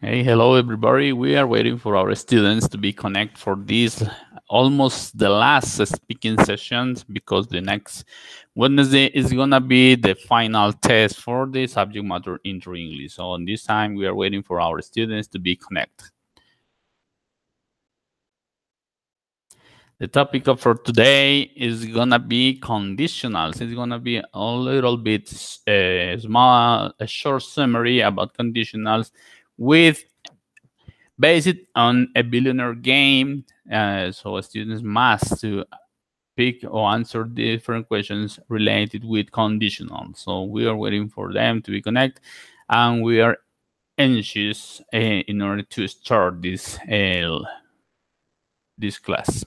Hey, hello everybody. We are waiting for our students to be connect for this almost the last speaking sessions because the next Wednesday is gonna be the final test for the subject matter intro English. So on this time we are waiting for our students to be connect. The topic of for today is gonna be conditionals. It's gonna be a little bit small, a short summary about conditionals with based on a billionaire game. So students must to pick or answer different questions related with conditional. So we are waiting for them to be connected, and we are anxious in order to start this class.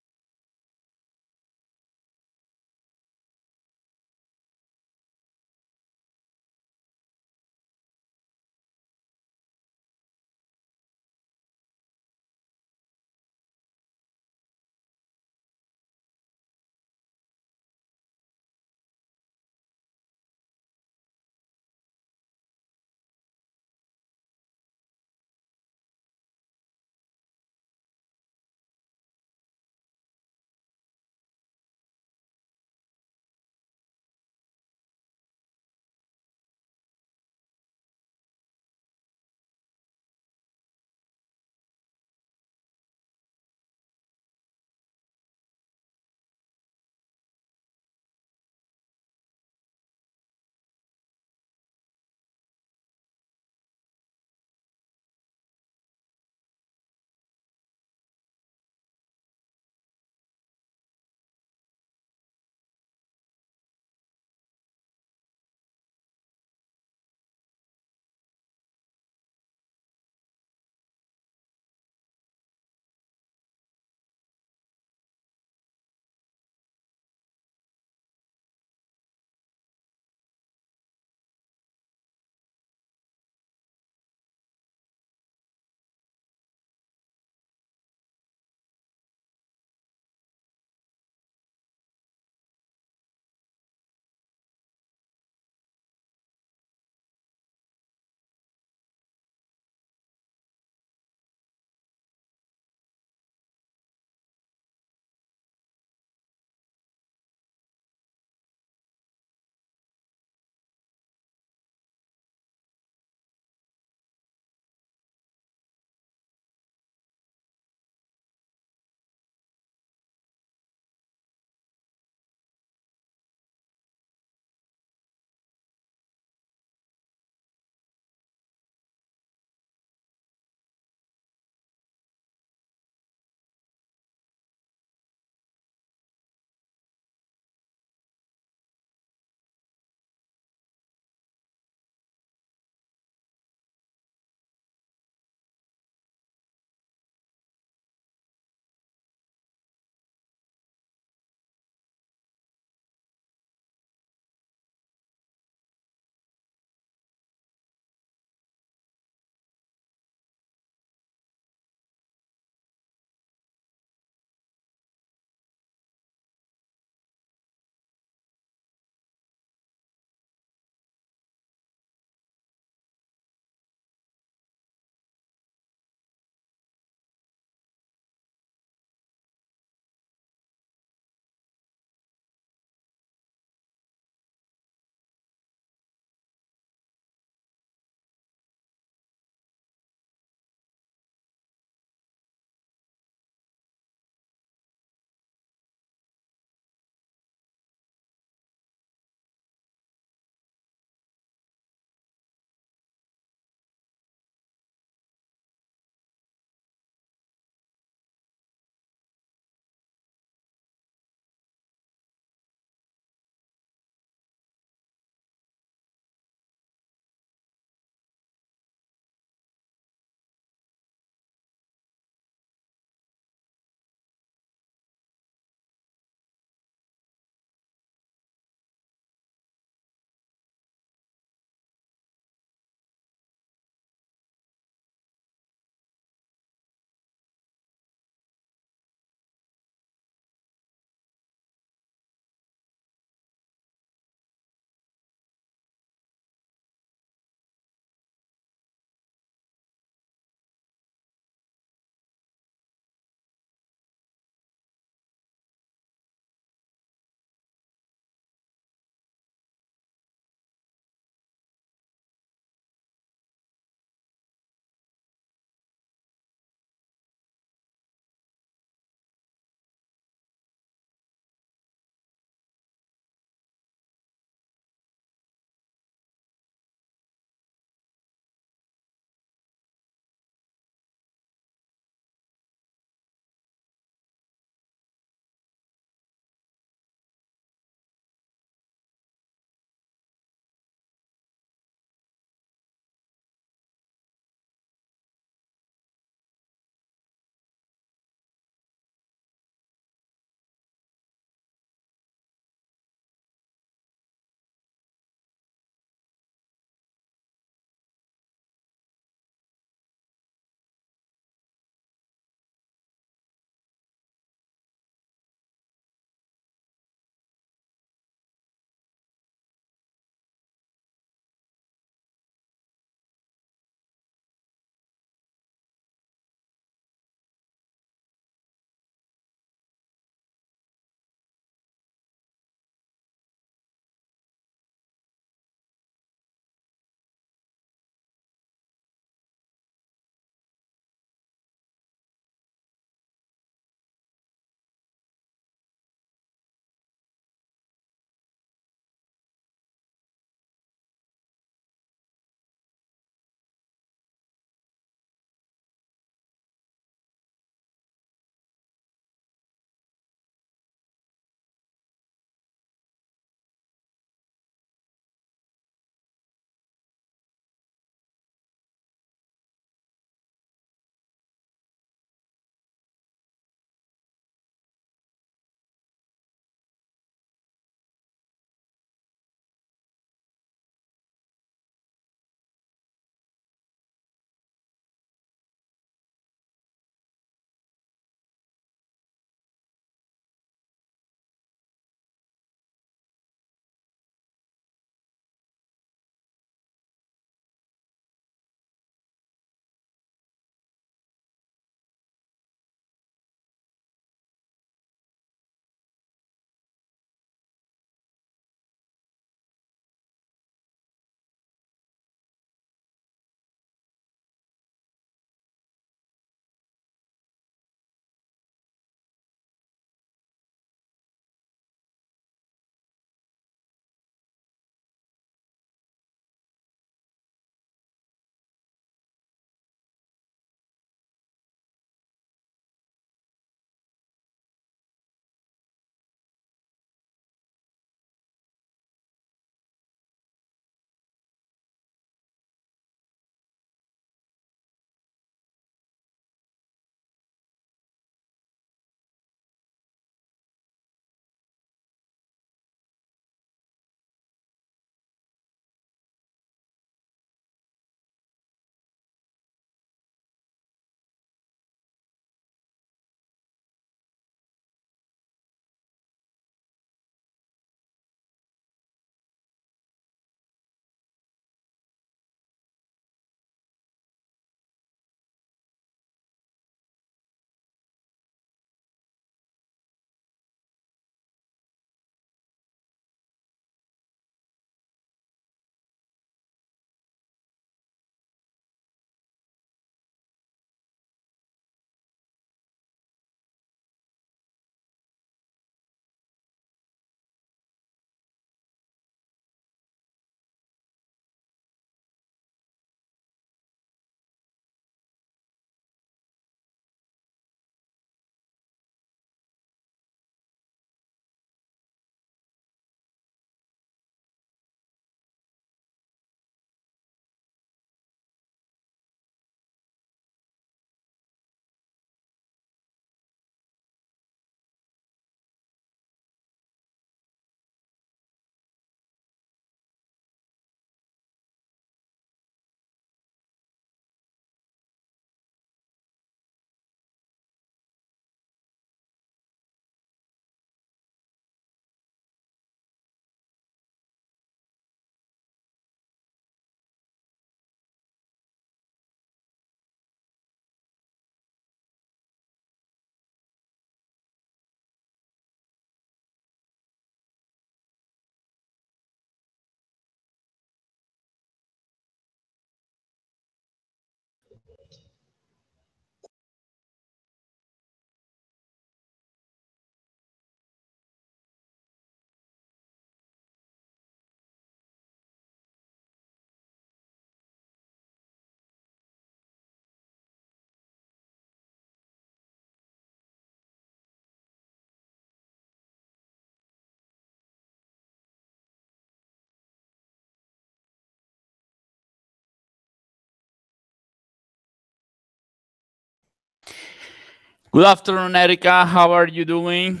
Good afternoon, Erica. How are you doing?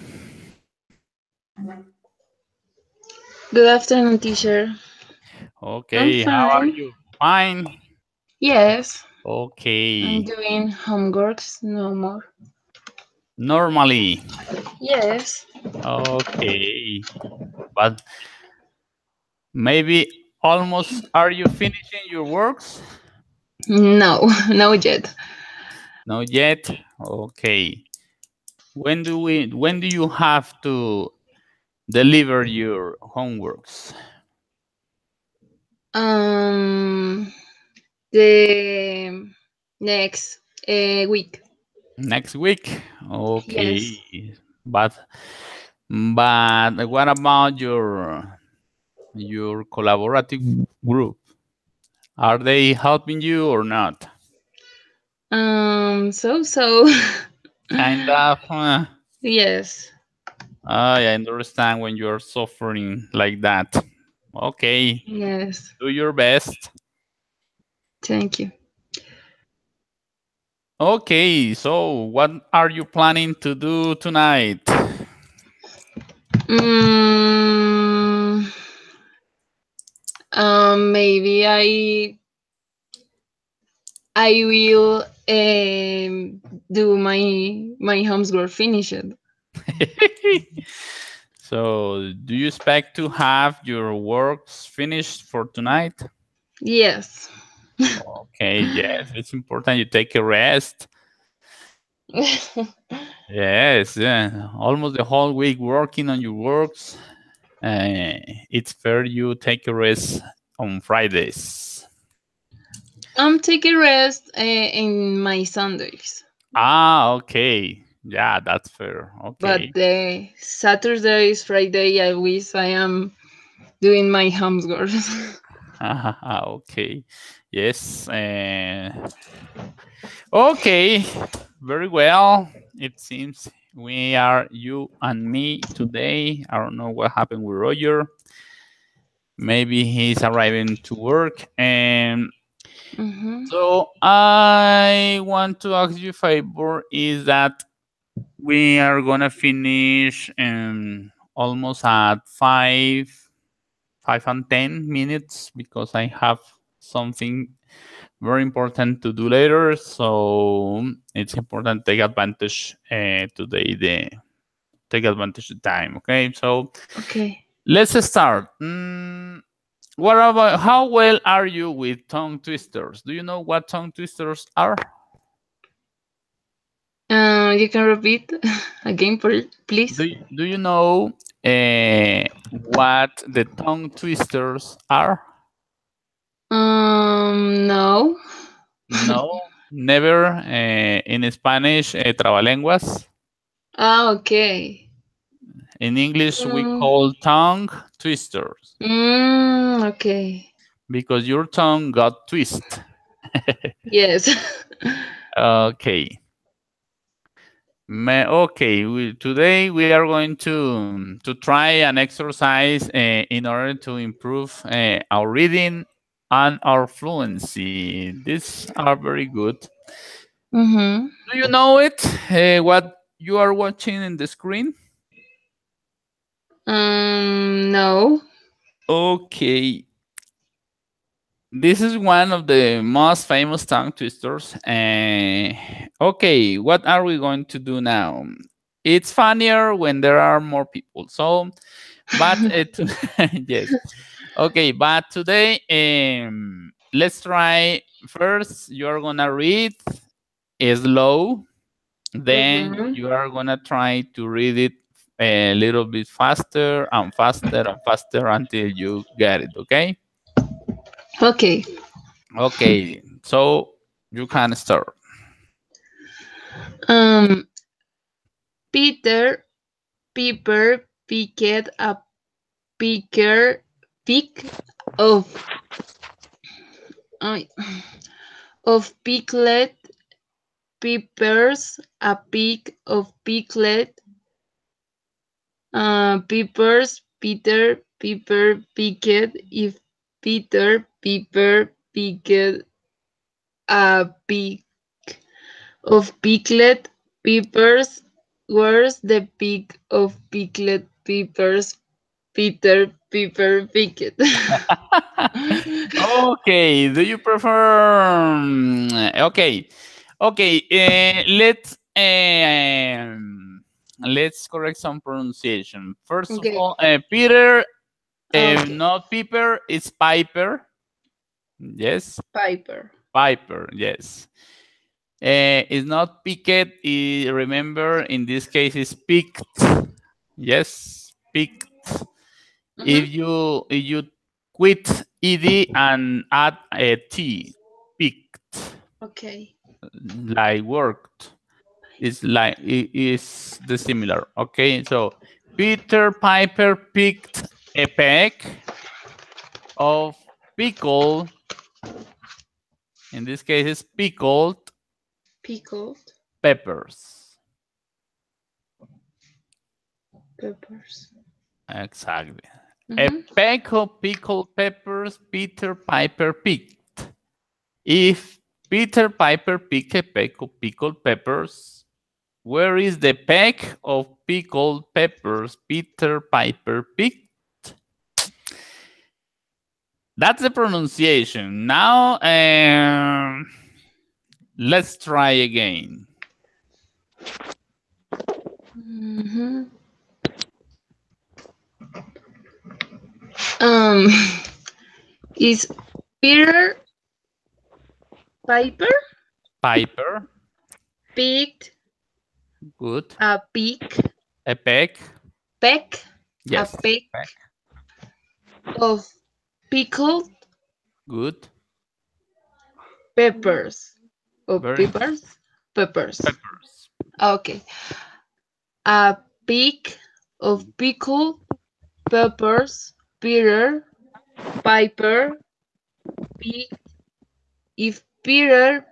Good afternoon, teacher. I'm Okay, how are fine. you? Fine. Yes, I'm Okay. doing homeworks no more. Normally. Yes. Okay. But maybe almost are you finishing your works? No, no yet. Not yet. Okay. When do you have to deliver your homeworks? Um, the next week. Next week? Yes. Okay. But what about your collaborative group? Are they helping you or not? So. Kind of. Yes. I understand when you're suffering like that. Okay. Yes. Do your best. Thank you. Okay. So, what are you planning to do tonight? Mm, maybe I will do my homework finished. So, do you expect to have your works finished for tonight? Yes. Okay, yes, it's important you take a rest. Yes, yeah. Almost the whole week working on your works. It's fair you take a rest on Fridays. I'm taking rest in my Sundays, Ah, okay. Yeah, that's fair. but Okay. the Saturdays, Friday, I wish I am doing my homework. Okay. Yes. Okay. Very well. It seems we are you and me today. I don't know what happened with Roger. Maybe he's arriving to work. And Hmm. so I want to ask you a favor is that we are gonna finish almost at 5 and 10 minutes because I have something very important to do later. So it's important to take advantage today the take advantage of time. Okay, so Okay. let's start. What about how well are you with tongue twisters? Do you know what tongue twisters are? You can repeat again, please. Do you know what the tongue twisters are? No. No, never. In Spanish, trabalenguas. Okay. In English, we Mm, call tongue twisters okay. because your tongue got twist. Yes. Okay. Okay, today we are going to try an exercise in order to improve our reading and our fluency. These are very good. Mm-hmm. Do you know it? What you are watching in the screen? No. Okay, this is one of the most famous tongue twisters. Okay, what are we going to do now? It's funnier when there are more people. So, but yes, okay. But today, let's try. First, you are gonna read slow. Then Mm-hmm. you are gonna try to read it a little bit faster and faster and faster until you get it. Okay. Okay. Okay, so You can start. Peter Piper picked a pick of uh, of pickled peppers, a pick of pickled peppers. Peter Piper picked if Peter Piper picked a pick of pickled peppers. Where's the pick of pickled peppers Peter Piper picked? Okay, do you prefer? Okay, okay. Let's correct some pronunciation. First of Okay. all, Peter, Okay. not Piper, it's Piper. Yes, Piper. Piper. Yes. It's not picked. Remember, in this case, it's picked. Yes, picked. If you quit ed and add a t, picked, Okay. like worked, is like it is the similar. Okay, so Peter Piper picked a peck of pickle. In this case, it's pickled peppers. Peppers. Exactly. A peck of pickled peppers Peter Piper picked. If Peter Piper picked a peck of pickled peppers, where is the peck of pickled peppers Peter Piper picked? That's the pronunciation. Now, let's try again. Is Peter Piper picked Good. a peck A peck. Yes. a peck of pickled Good. peppers. Of Very peppers. peppers. Okay. A peck of pickled peppers. Peter Piper picked. If Peter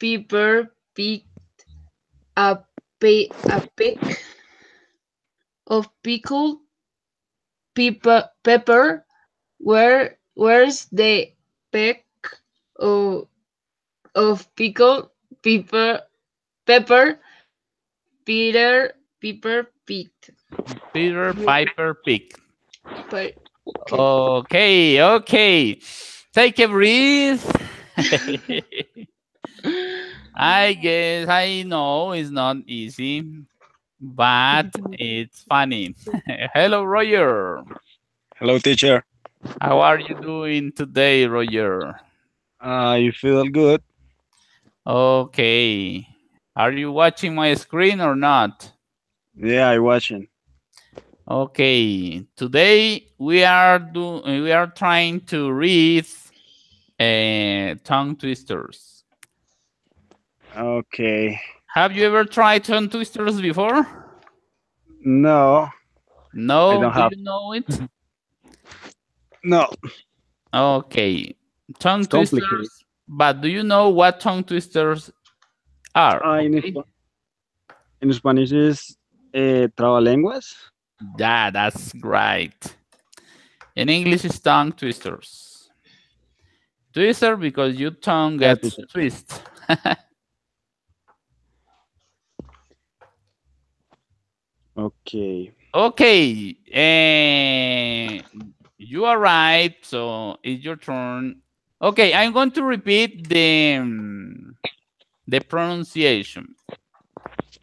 Piper picked a peck of pickled pepper, where's the peck of pickled pepper Peter Piper picked? Peter Piper picked. But, Okay, okay. Take a breath. I guess I know it's not easy, but it's funny. Hello, Roger. Hello, teacher. How are you doing today, Roger? You feel good? Okay. Are you watching my screen or not? Yeah, I watching. Okay. Today we are trying to read tongue twisters. Okay. Have you ever tried tongue twisters before? No. No. I don't have. You know it? No. Okay. Tongue twisters. But do you know what tongue twisters are? In Spanish is trabalenguas. Yeah, that's right. In English, it's tongue twisters. Twister because your tongue gets twisted. Okay. Okay. You are right. So it's your turn. Okay, I'm going to repeat the pronunciation.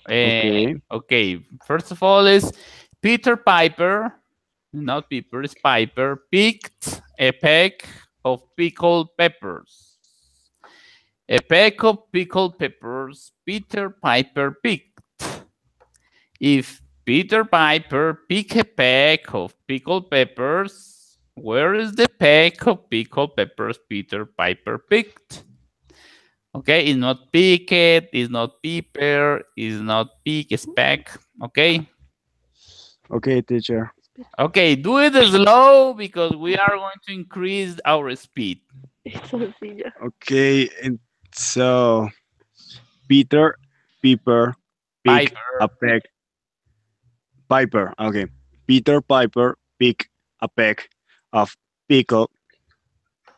Okay. First of all, is Peter Piper, not Piper, it's Piper, picked a peck of pickled peppers. A peck of pickled peppers Peter Piper picked. If Peter Piper picked a peck of pickled peppers, where is the peck of pickled peppers Peter Piper picked? Okay, it's not picket, it's not peeper, it's not peek, it's peck. Okay. Okay, teacher. Okay, do it slow because we are going to increase our speed. Okay, and so Peter, Piper, pick Piper. a peck. Piper. Okay. Peter Piper pick a peck of pickle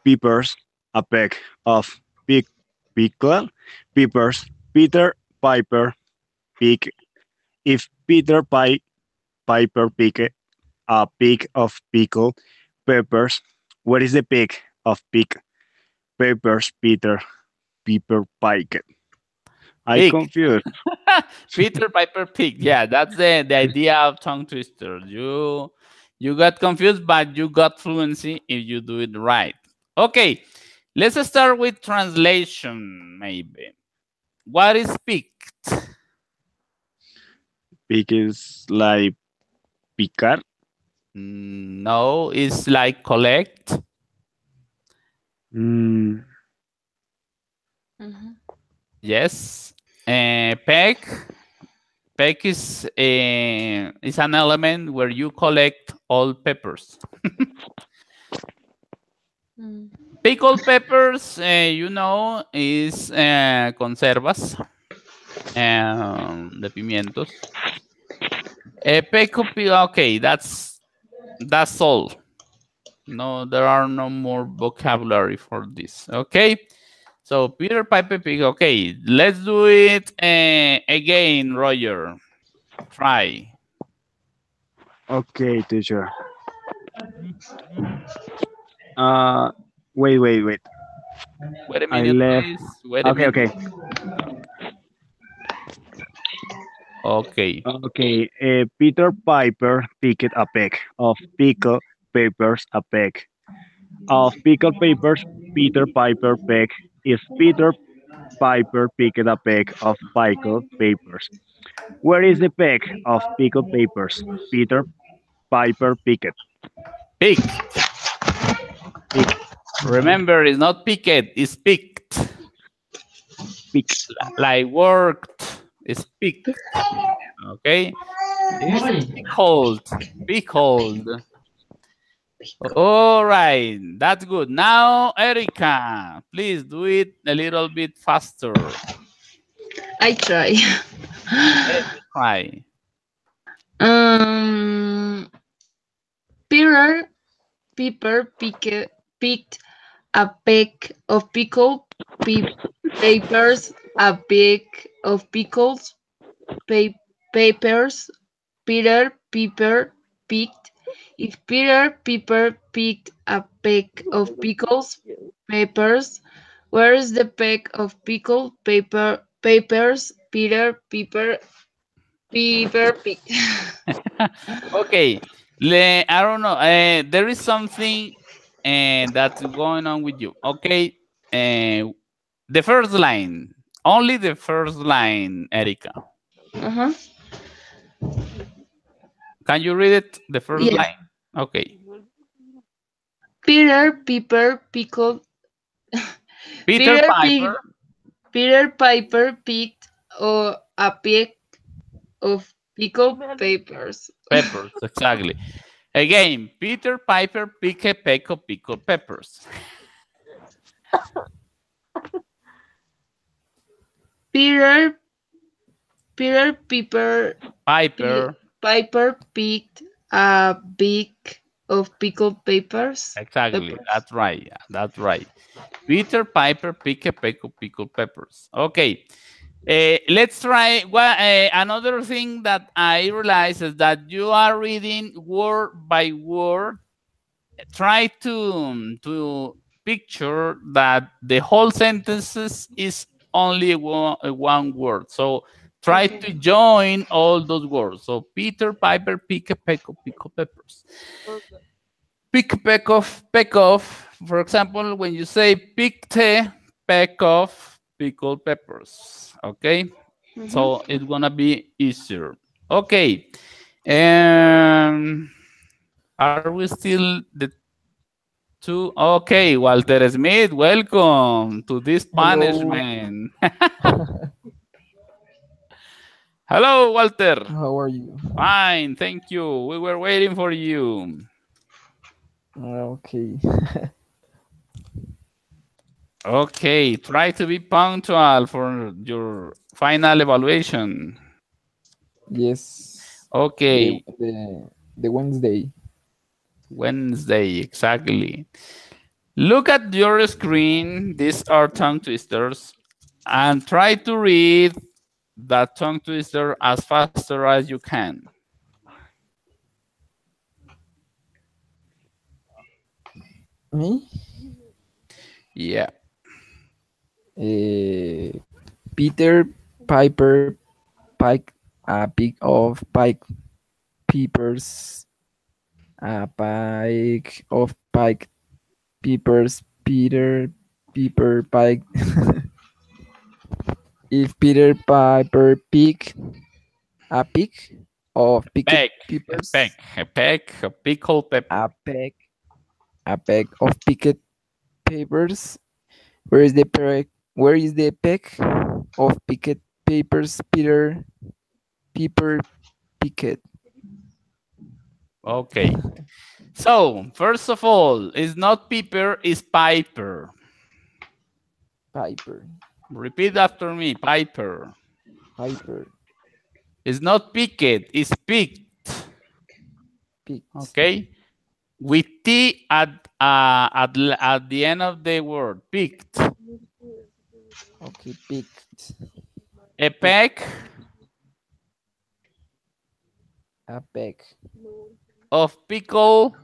peppers. A peck of pickle peppers. Peter Piper pick. If Peter Piper pick a peck of pickle peppers, what is the peck of pick peppers? Peter Piper pick. I Pig. confused. Peter Piper pig. Yeah, that's the idea of tongue twister. You got confused, but you got fluency if you do it right. Okay, let's start with translation, maybe. What is picked? Pick is like picar. No, it's like collect. Mm, Mhm. Yes. Peck. Peck is an element where you collect all peppers. Mm. Pickled peppers, you know, is conservas de pimientos. Okay, that's all. No, there are no more vocabulary for this. Okay, so Peter Piper pig. Okay, let's do it again, Roger. Try. okay, teacher. Uh, wait. Wait a I minute, left. please. Wait a Okay, minute. okay, Okay. okay. Peter Piper picked a peck of pickled peppers. A peck of pickled peppers. Peter Piper peck is Peter Piper picked a peck of pickled peppers. Where is the peck of pickled peppers? Peter Piper picked. Pick. Pick. Remember, it's not picket, it's picked. Pick. Like worked, it's picked. Okay? It's pickled. Pickled. All right, that's good. Now, Erica, please do it a little bit faster. I try. Try. Peter Piper picked a peck of pickled peppers, a peck of pickled peppers. Peter Piper picked. If Peter Piper picked a peck of pickled peppers, where is the peck of pickled peppers Peter Piper picked? Okay, I don't know. There is something that's going on with you. Okay, the first line, only the first line, Erica. Uh-huh. Can you read it? The first Yes. line. Okay. Peter Piper pickled. Peter Piper. Peter Piper picked a peck of pickled peppers. Peppers, exactly. Again, Peter Piper picked a peck of pickled peppers. Peter Piper Piper. picked a peck of pickled peppers. Exactly. That's right. Yeah, that's right. Peter Piper picked a peck of pickled peppers. Okay. Let's try. Well, another thing that I realize is that you are reading word by word. Try to picture that the whole sentences is only one word. So try to join all those words. So Peter Piper picked a peck of pickled peppers. Pick a peck of. For example, when you say picked a peck of pickled peppers. Okay, so it's gonna be easier. Okay, are we still Two. Okay, Walter Smith, welcome to this Hello. punishment. Hello, Walter. How are you? Fine, thank you. We were waiting for you. Okay. Okay, try to be punctual for your final evaluation. Yes. Okay. The Wednesday. Wednesday, exactly. Look at your screen. These are tongue twisters. And try to read that tongue twister as faster as you can. Me? Yeah. Peter Piper Pike a pig of pike peepers a pike of pike peepers Peter Piper Pike. If Peter Piper pick a pig of picked Peck, peppers, a pickled pepper. a peck of picked peppers. Where is the peck? Where is the peck of picked peppers? Peter Piper picked. Okay. So, first of all, it's not Piper, it's Piper. Piper. Repeat after me, Piper. Piper. It's not picked, it's picked. Picked. Okay? With T at the end of the word, picked. Okay, picked. A peck A peck of pickled,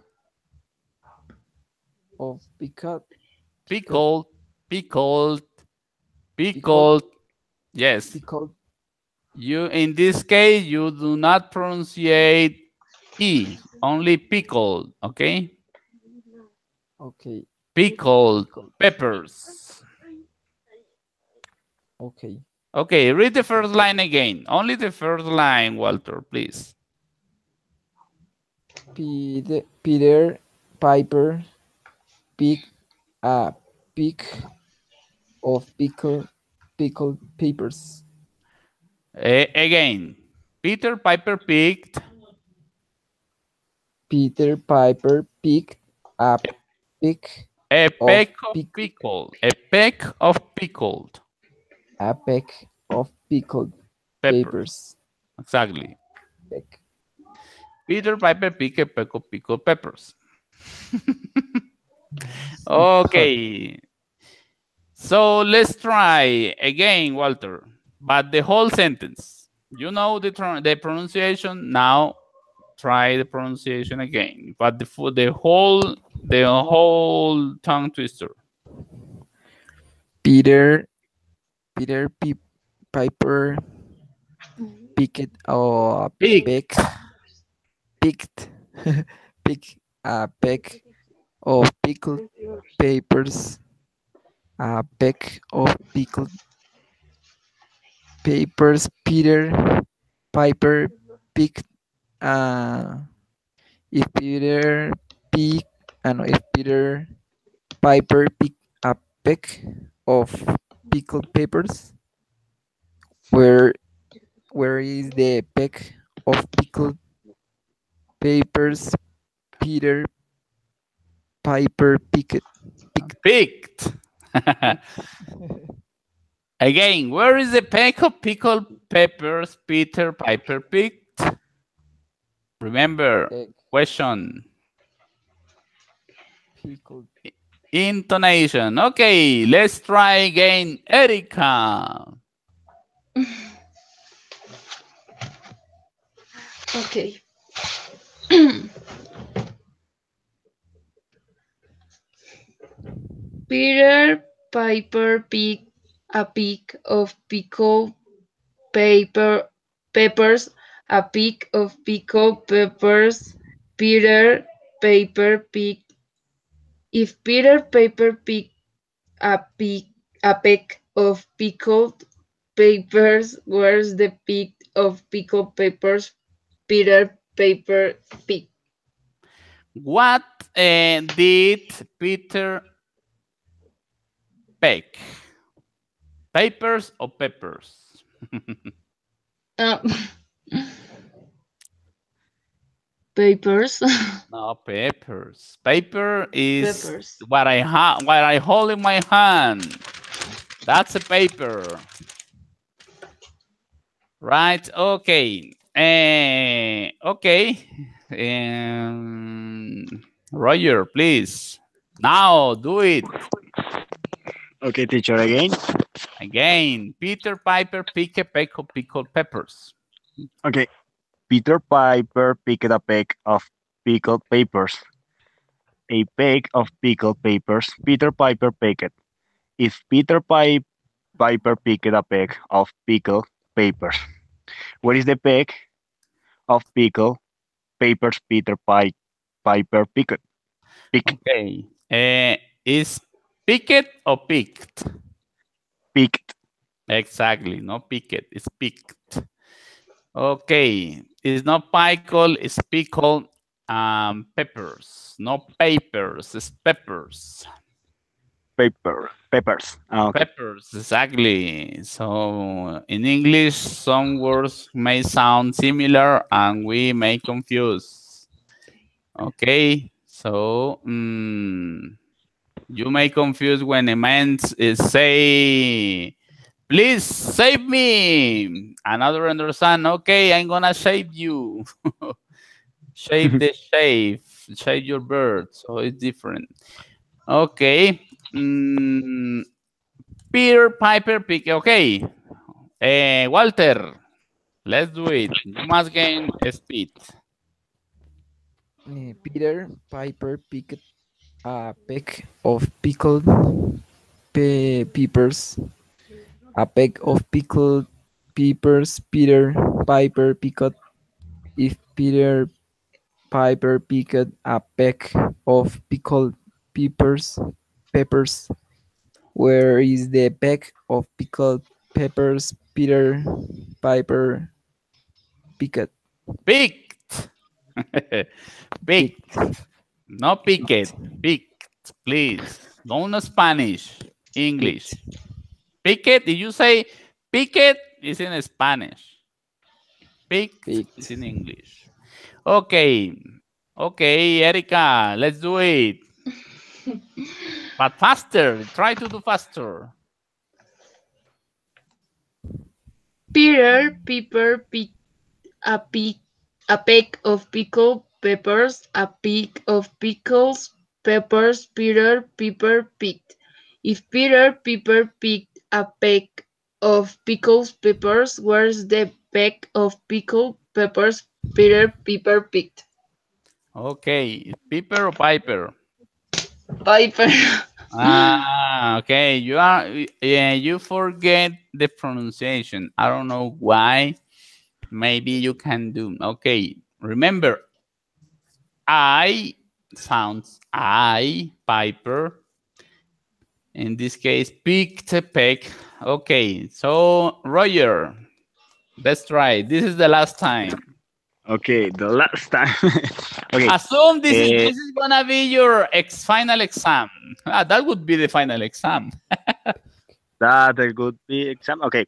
of pickled. Pickled. Yes. Pickled. You, in this case, you do not pronunciate E, only pickled, okay? Okay. Pickled peppers. Okay. Okay, read the first line again. Only the first line, Walter, please. Peter Piper picked a pick of pickled peppers. Again, Peter Piper picked. Peter Piper picked a pick A peck of pick- pickled. A peck of pickled a peck of pickled peppers. peppers. Exactly. Peck. Peter Piper picked a peck of pickled peppers. Okay. So let's try again, Walter. But the whole sentence. You know the pronunciation. Now try the pronunciation again. But the whole tongue twister. Peter Piper picked a Picked. picked pick a peck of pickled peppers. A peck of pickled peppers. Peter Piper picked if Peter pick if Peter Piper picked a peck of pickled peppers, where is the peck of pickled peppers Peter Piper picked? Picked. Again, where is the peck of pickled peppers Peter Piper picked? Remember, question. Pickled. Intonation. Okay, let's try again. Erica. Okay. Peter Piper picked a peck of pickled peppers. A peck of pickled peppers. Peter Piper picked. If Peter Piper picked a peck of pickled peppers, where's the peck of pickled peppers Peter Piper picked? What did Peter pick? Papers or peppers? Uh, papers. No, peppers. Paper is Peppers. what I hold in my hand. That's a paper. Right. Okay. Okay. Roger, please. Now do it Okay, teacher, again. again. Peter Piper pick a peck of pickled peppers. Okay. Peter Piper picked a peck of pickled peppers. A peck of pickled peppers. Peter Piper picked. If Piper picked a peck of pickled peppers, what is the peck of pickled peppers Peter Piper picked? Okay. Is picket or picked? Picked. Exactly. No picket. It's picked. Okay. It's not pickle. It's pickled peppers. No papers. It's peppers. Peppers. Okay. Peppers, exactly. So in English, some words may sound similar and we may confuse. Okay, so you may confuse when a man is say, please save me. Another understand, okay, I'm gonna save you. Shave the shave your bird. So it's different. Okay. Peter Piper pick. Okay. Walter, let's do it. You must gain speed. Peter Piper picked a peck of pickled peppers. A peck of pickled peppers. Peter Piper picked. If Peter Piper picked a peck of pickled peppers, where is the peck of pickled peppers Peter Piper picked? Picked. Picked. No picket. Picked. Please. Don't Spanish. English. Picket. Did you say picket? Is in Spanish. Picked is in English. Okay. Okay, Erica, let's do it. But faster. Try to do faster. Peter Piper picked a peck of pickled peppers. A peck of pickled peppers Peter Piper picked. If Peter Piper picked a peck of pickled peppers, where's the peck of pickled peppers Peter Piper picked? Okay, Piper or Piper? Piper. Okay. You forget the pronunciation. I don't know why. Maybe you can do. Okay, remember, I sounds I, Piper. In this case, picked a peck. Okay, so Roger, let's try. This is the last time. Okay, the last time. Okay. Assume this is gonna be your final exam. That would be the final exam. That a good be exam. Okay.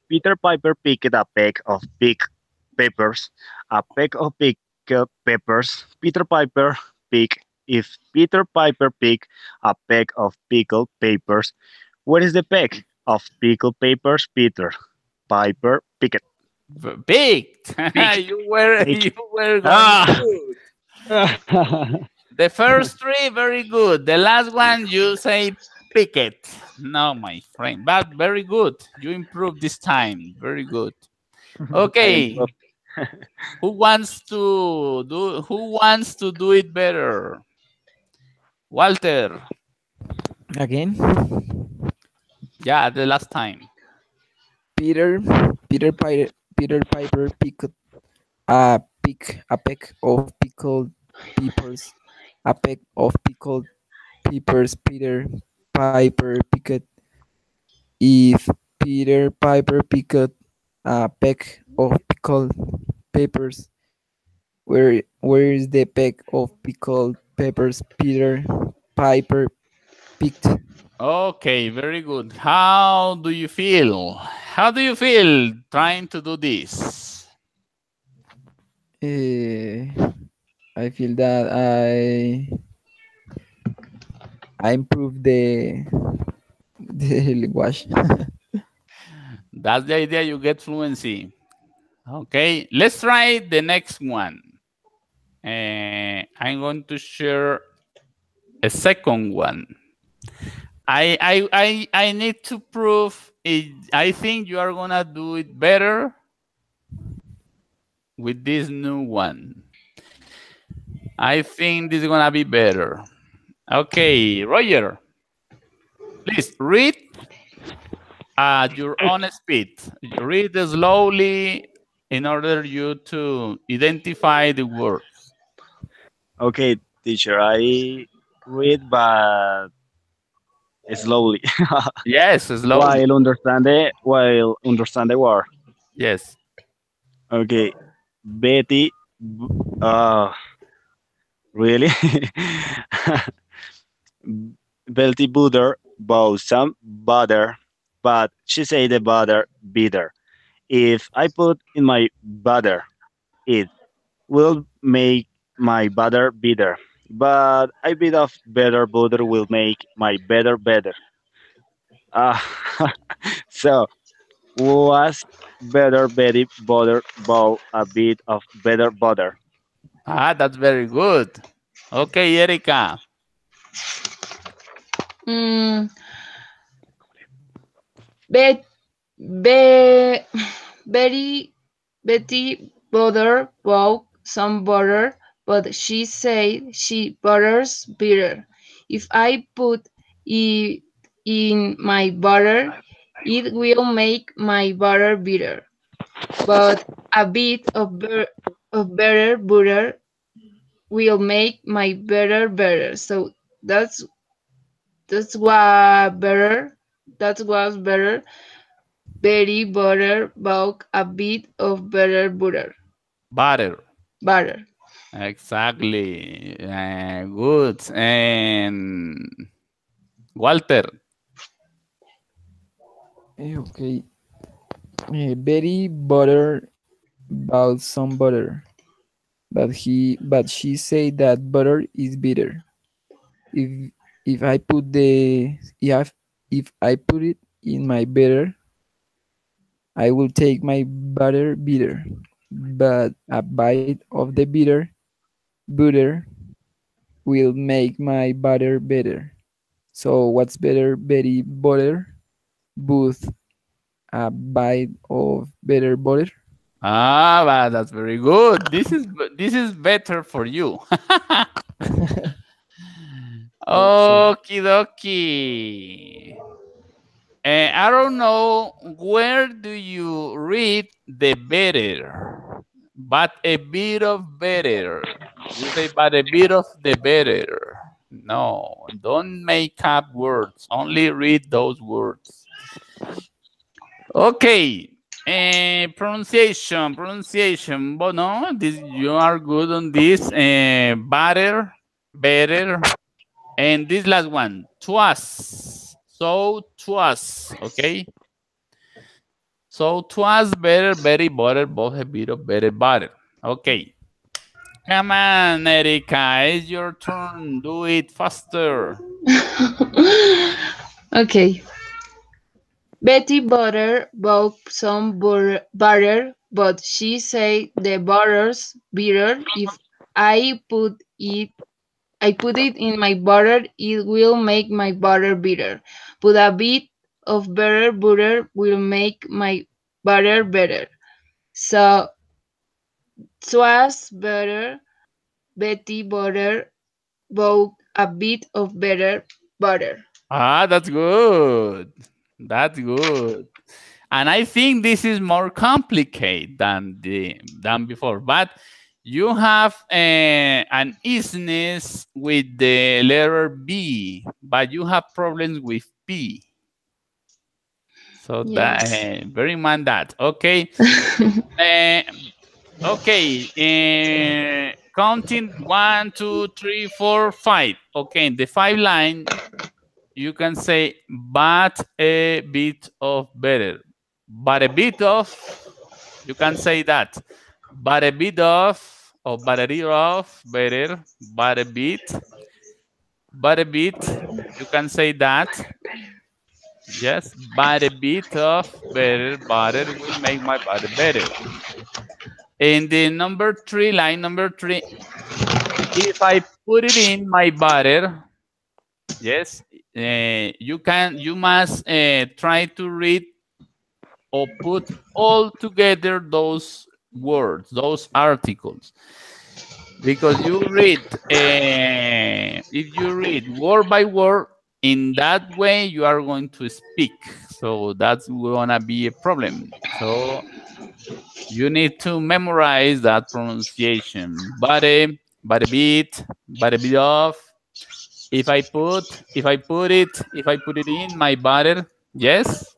Peter Piper picked a peck of picked peppers. A peck of pickled peppers. Peter Piper picked. If Peter Piper picked a peck of pickled peppers, what is the peck of pickled peppers Peter Piper picked? Picked. You were going good. The first three, very good. The last one, you say pick it. No, my friend, but very good. You improved this time. Very good. Okay. Who wants to do it better? Walter. Again? Yeah, the last time. Peter Piper picked a peck of pickled peppers. A peck of pickled peppers Peter Piper picked. If Peter Piper picked a peck of pickled peppers, Where is the peck of pickled peppers Peter Piper picked? Okay, very good. How do you feel? How do you feel trying to do this? I feel that I improved the language. That's the idea, you get fluency. Okay, let's try the next one. I'm going to share a second one. I need to prove it. I think you are gonna do it better with this new one. I think this is gonna be better. Okay, Roger, please read at your own speed. Read slowly in order you to identify the words. Okay, teacher, I read but slowly Yes, slowly. while understand the word. Yes. Okay, Betty. Really? Betty Butter bought some butter, but she said the butter bitter. If I put in my butter, it will make my butter bitter. But a bit of better butter will make my better better. Ah, so was better Betty butter bought a bit of better butter. Ah, that's very good. Okay, Erika. Mm, bet, be, Betty butter bought some butter, but she said she butters bitter. If I put it in my butter, it will make my butter bitter. But a bit of better butter will make my better better. So that's that's what better. That was better. Betty butter bought a bit of better butter. Butter. Butter. Exactly. Good. And Walter. Okay. Betty butter bought some butter, but she said that butter is bitter. If if I put the if I put it in my butter, I will take my butter bitter. But a bite of the butter will make my butter better. So what's better, Betty butter? Both a bite of better butter. Ah, but that's very good. This is better for you. Okie dokie. I don't know where do you read the better, but a bit of better. You say, but a bit of the better. No, don't make up words. Only read those words. Okay. Pronunciation. But no, this you are good on this. Better, better, and this last one, twas. So twas, okay. So twas better, very butter, both a bit of better butter. Okay. Come on, Erika, it's your turn. Do it faster. Okay. Betty butter bought some butter, but she said the butter's bitter. If I put it in my butter, it will make my butter bitter. Put a bit of better butter will make my butter better. So twas better. Betty butter bought a bit of better butter. Ah, that's good. That's good. And I think this is more complicated than before. But you have an easiness with the letter B, but you have problems with P. So that Yes. bear in mind that. Okay. Okay, counting 1, 2, 3, 4, 5. Okay, in the 5 line, you can say, but a bit of better. But a bit of, you can say that. But a bit of, or but a bit of, better, but a bit, you can say that. Yes, but a bit of better, butter will make my butter better. In the number 3, line number 3, if I put it in my butter, yes, you must try to read or put all together those words, those articles, because you read, if you read word by word, in that way you are going to speak. So that's gonna be a problem. So you need to memorize that pronunciation. Body, body beat, body beat off. If I put it in my butter, yes.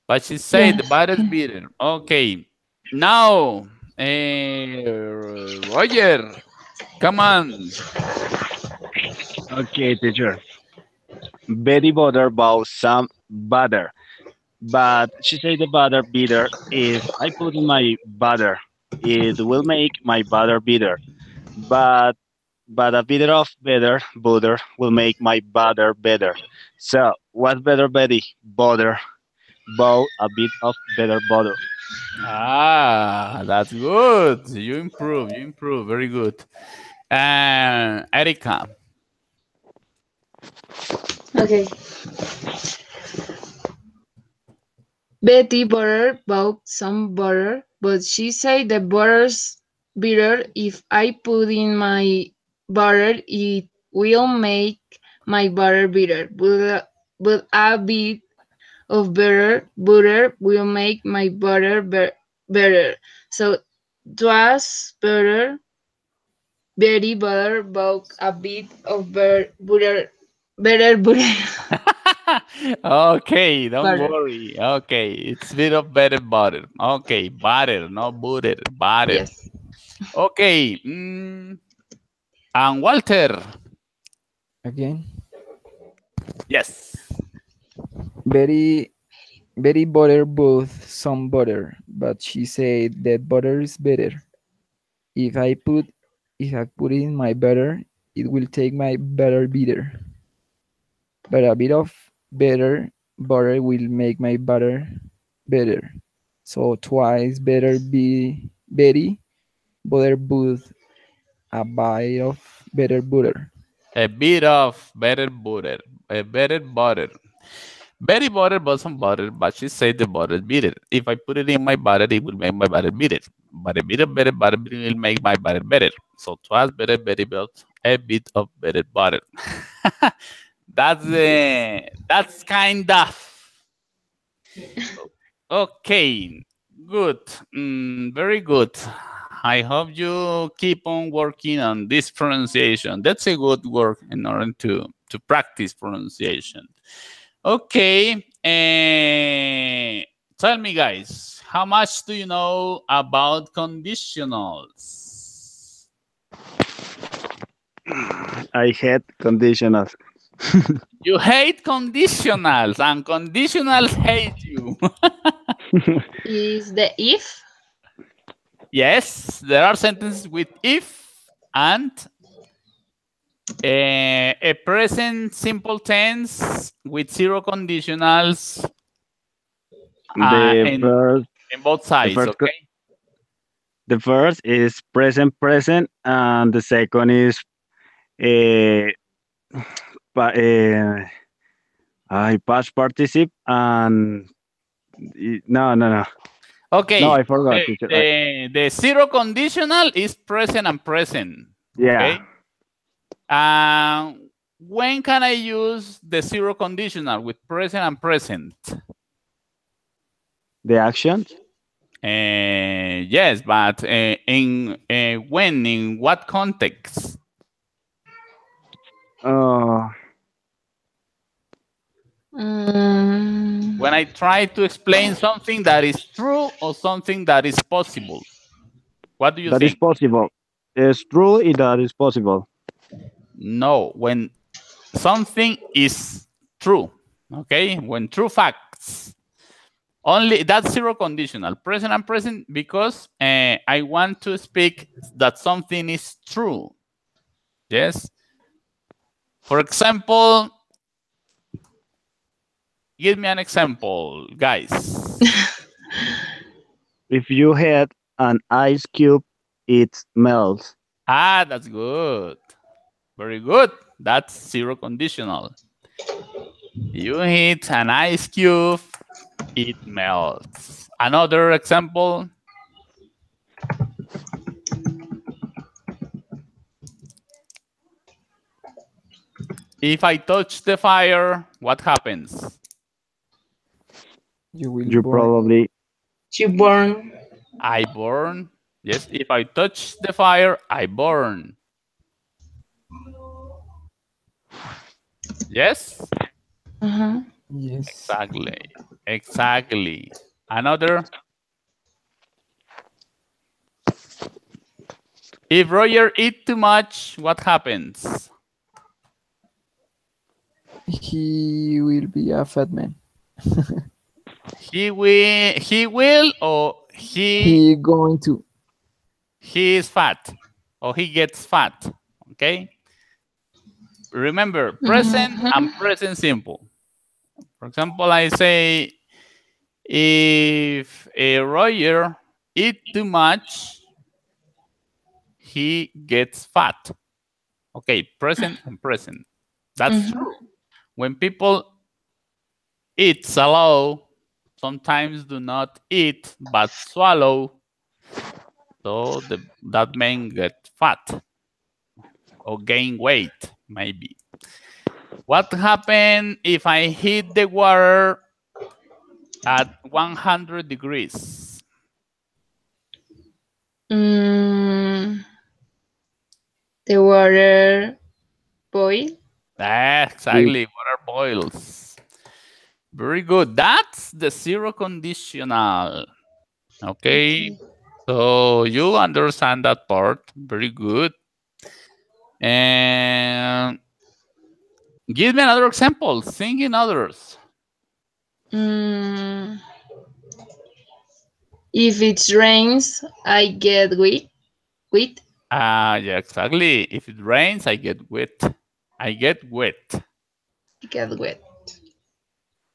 But she said the Yes. butter is bitter. Okay. Now, Roger, come on. Okay, teacher. Betty Butter bought some butter, but she said the butter bitter. If I put in my butter, it will make my butter bitter. But a bit of better butter will make my butter better. So what's better, Betty? Butter. Bow a bit of better butter. Ah, that's good. You improve. You improve. Very good. Erica. Okay. Betty Butter bought some butter, but she said the butter's bitter. If I put in my butter, it will make my butter bitter. But a bit of butter will make my butter better. So twas butter. Betty Butter bought a bit of butter. Okay, don't Butter. worry. Okay, it's bit of better butter. Okay, butter, not butter, butter. Yes. Okay, and Walter. Again. Yes. Very, very butter both some butter, but she said that butter is better. If I put it in my butter, it will take my butter bitter. But a bit of better butter will make my butter better. So twice better be Betty butter both a bite of better butter. A bit of better butter. A better butter. Very butter, but some butter, but she said the butter is bitter. If I put it in my butter, it will make my butter bitter. But a bit of better butter will make my butter better. So twice better, very built, a bit of better butter. That's kind of okay. Good, very good. I hope you keep on working on this pronunciation. That's a good work in order to practice pronunciation. Okay, tell me, guys, how much do you know about conditionals? I hate conditionals. You hate conditionals, and conditionals hate you. Is the if? Yes, there are sentences with if and a present simple tense with zero conditionals The first, in both the sides, first, okay? the first is present, and the second is uh, past participle, and no. No, Okay, I forgot, teacher. the zero conditional is present and present, Yeah, okay? When can I use the zero conditional with present and present? the actions. Yes, but when, in what context? When I try to explain something that is true or something that is possible. What do you That is think? possible. It's true that is possible. No, when something is true, okay? When true facts, only that's zero conditional, present and present, because I want to speak that something is true. Yes. For example, give me an example, guys. If you had an ice cube, it melts. Ah, that's good. Very good. That's zero conditional. You hit an ice cube, it melts. Another example. If I touch the fire, what happens? You will You burn. probably You burn. I burn. Yes, if I touch the fire, I burn. Yes? Uh-huh. Yes. Exactly. Exactly. Another. If Roger eat too much, what happens? He will be a fat man. He will or He going to. he is fat or he gets fat. Okay? Remember, present and present simple. For example, I say if a Roger eat too much, he gets fat. Okay, present and present. That's true. When people eat slow, sometimes do not eat but swallow, so that man get fat or gain weight, maybe. What happens if I heat the water at 100 degrees? The water boil. Exactly, water boils. Very good. That's the zero conditional. Okay. So you understand that part. Very good. And give me another example. Think in others. If it rains, I get wet. Wet. Yeah, exactly. If it rains, I get wet. I get wet. Get wet.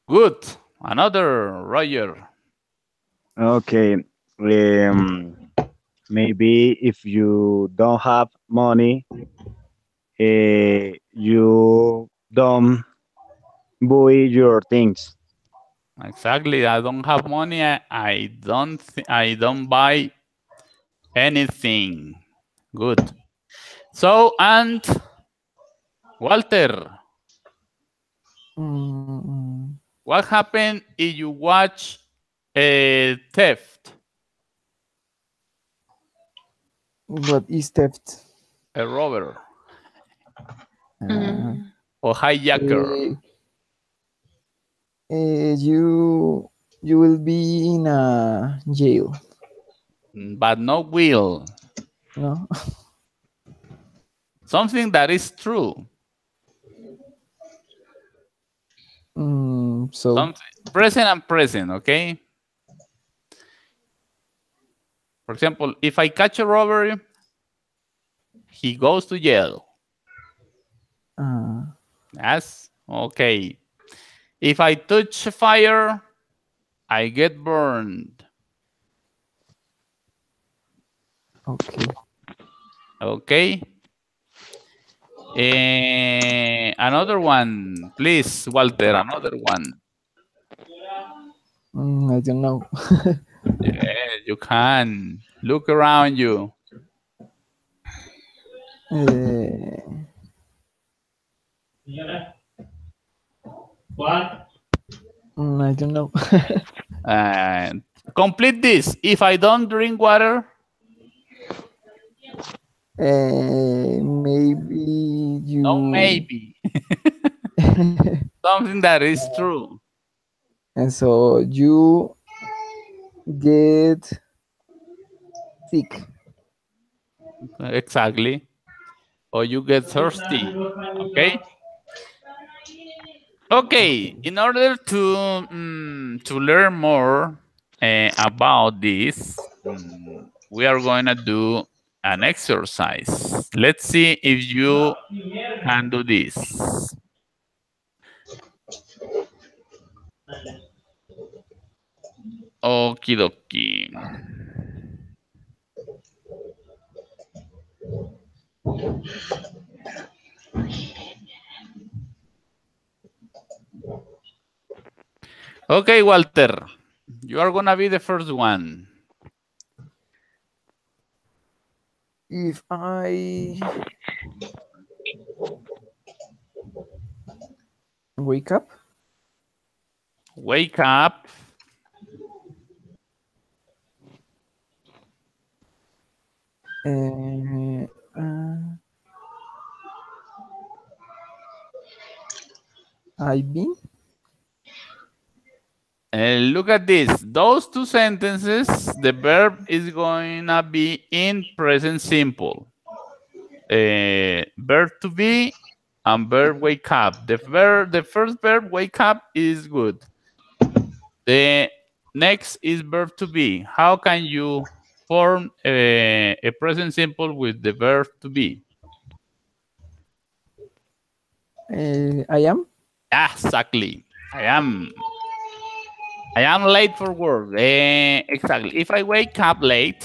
Good. Another, Roger. okay. Maybe if you don't have money, you don't buy your things. Exactly. I don't have money. I don't buy anything. Good. So, and Walter, what happened if you watch a theft? What is theft? A robber or hijacker? You will be in a jail. But no will. No. Something that is true. So Something present and present, okay? For example, if I catch a robber, he goes to jail. Yes, okay. If I touch fire, I get burned. okay. Okay. Another one, please, Walter, another one. I don't know. Yeah, you can. Look around you. What? I don't know. Complete this. If I don't drink water, maybe you. no, maybe. Something that is true. And so you get sick. Exactly. Or you get thirsty. Okay. Okay. In order to learn more about this, we are going to do an exercise. Let's see if you can do this. Okie dokie. Okay, Walter, you are gonna be the first one. If I wake up, Wake up. I've been. Look at this. Those two sentences, the verb is going to be in present simple. Verb to be and verb wake up. The first verb wake up is good. The next is verb to be. How can you form a present simple with the verb to be? I am. Exactly. I am late for work. Exactly. If I wake up late,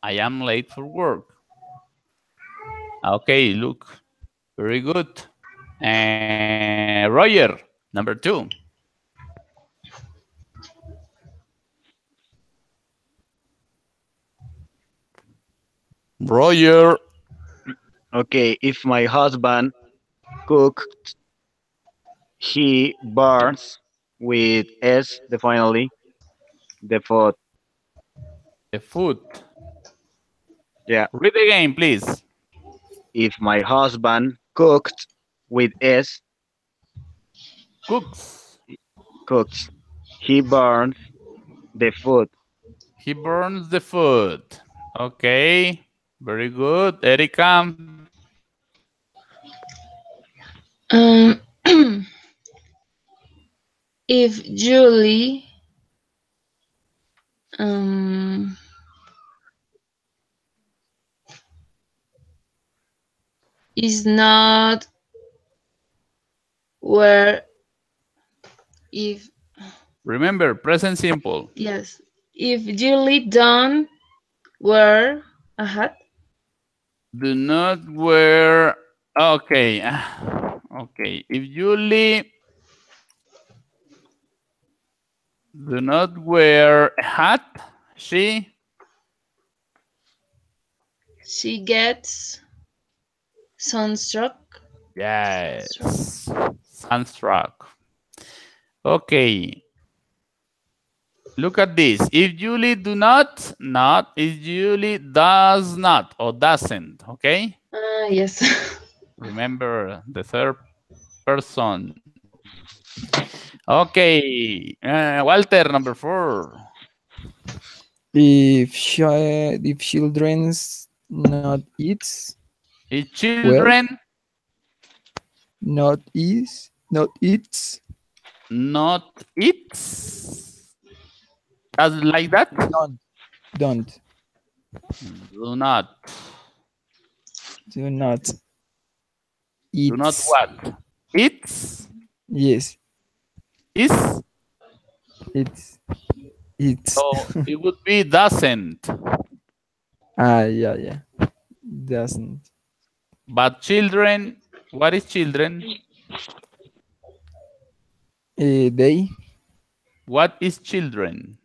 I am late for work. Okay, look. Very good. Roger, number 2. Roger. Okay, if my husband cooked, he burns with S, definitely, the food. The food. Yeah. Read again, please. If my husband cooked with S, Cooks. cooks, he burns the food. He burns the food. Okay. Very good. Erika. If Julie is not where if Remember, present simple. yes, if Julie don't wear a hat, Do not wear. Okay. Okay. If Julie do not wear a hat, she gets sunstroke. yes, sunstroke. Okay. Look at this. If Julie do not, if Julie does not or doesn't, okay? Yes. Remember the third person. Okay. Walter, number 4. If children's not eats If children not eats not eats. Does it like that? don't Do not. do not Do not eats. what? Eats? Yes, Is? it's So it would be doesn't. yeah, doesn't. But children, what is children? They What is children?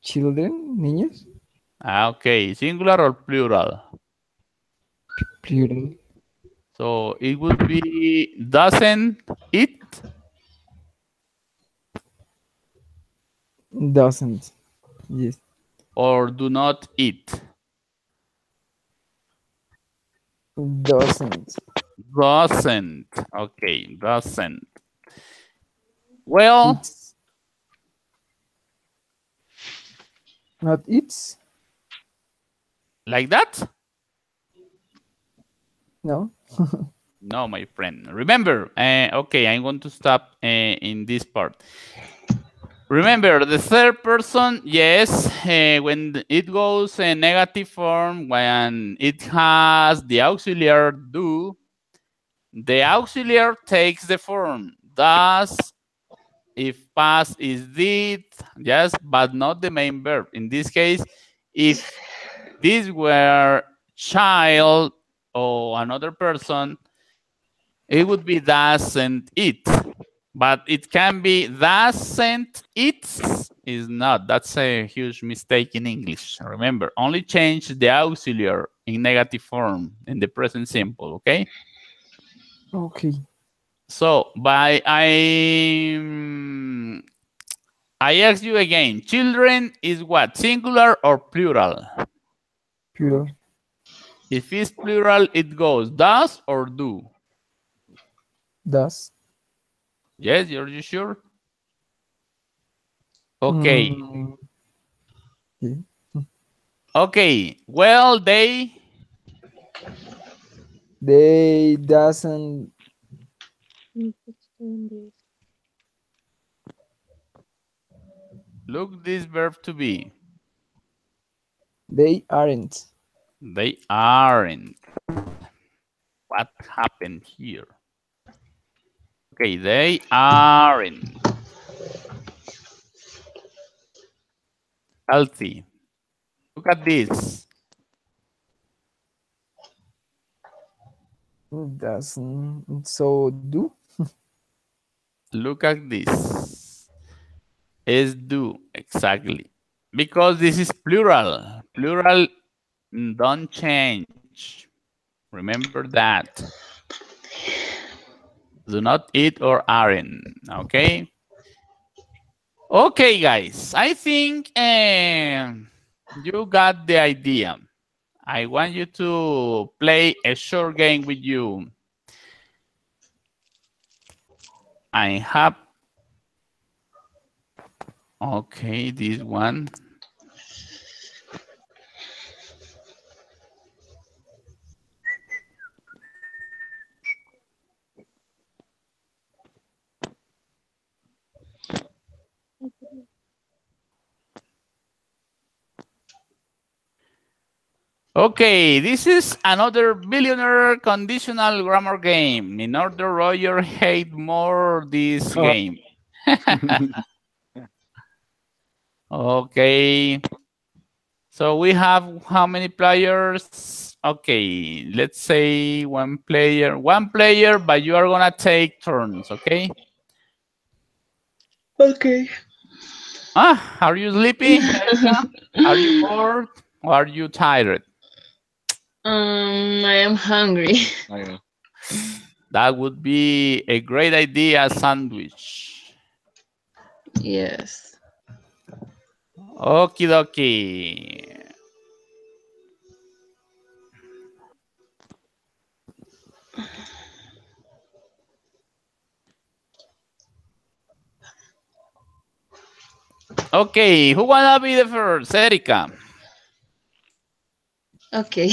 children, niños, Okay, singular or plural? plural. So it would be doesn't eat. Doesn't. Yes. Or do not eat. Doesn't. Doesn't. Okay, doesn't. Well, It's not eats. Like that? No. No, my friend. Remember, okay, I'm going to stop in this part. Remember, the third person, yes, when it goes in negative form, when it has the auxiliary do, the auxiliary takes the form does, if past is did, yes, but not the main verb. In this case, if this were child or another person, it would be doesn't it. But it can be doesn't it is not. That's a huge mistake in English. Remember, only change the auxiliary in negative form in the present simple, okay? Okay. So I ask you again, children is what? Singular or plural? Plural. If it's plural, it goes does or do? Does. Yes, you sure? Okay. Yeah. Okay. Well, they doesn't. look this verb to be. They aren't. They aren't. What happened here? Okay, they aren't healthy. Look at this. Doesn't. So do. Look at this. Is do, exactly. Because this is plural. Plural don't change. Remember that. Do not eat or aren't, okay? Okay, guys, I think you got the idea. I want you to play a short game with you. I have, okay, this one. Okay, this is another billionaire conditional grammar game. In order, Roger hate more this game. Okay. So we have how many players? Okay, let's say one player, but you are gonna take turns, okay? Okay. Ah, are you sleepy, Erika? Are you bored? Or are you tired? I am hungry. Okay. That would be a great idea, sandwich. Yes. Okie dokie. Okay, who wanna be the first? Erika. Okay.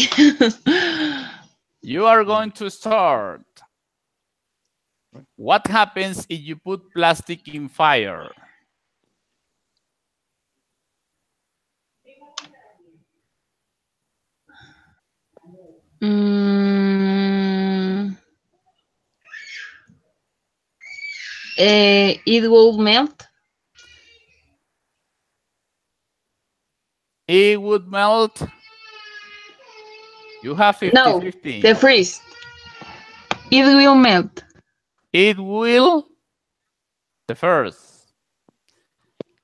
You are going to start. What happens if you put plastic in fire? It will melt. It would melt. You have 50-50. No, the freeze. It will melt. It will. The first.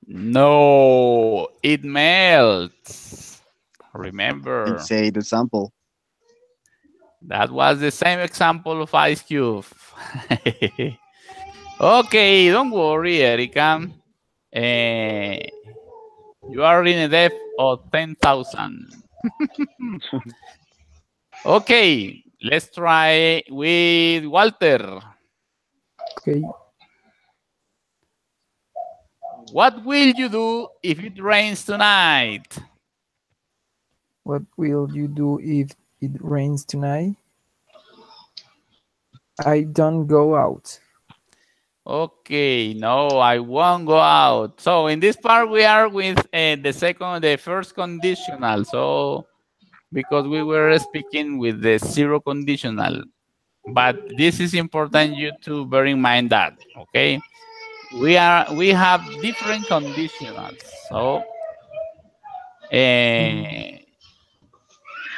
No, it melts. Remember. And say the sample. That was the same example of Ice Cube. Okay, don't worry, Erika. You are in a depth of 10,000. Okay, let's try with Walter. Okay. What will you do if it rains tonight? What will you do if it rains tonight? I don't go out. Okay, no, I won't go out. So in this part, we are with the first conditional. So because we were speaking with the zero conditional, but this is important you to bear in mind that, okay? We have different conditionals. So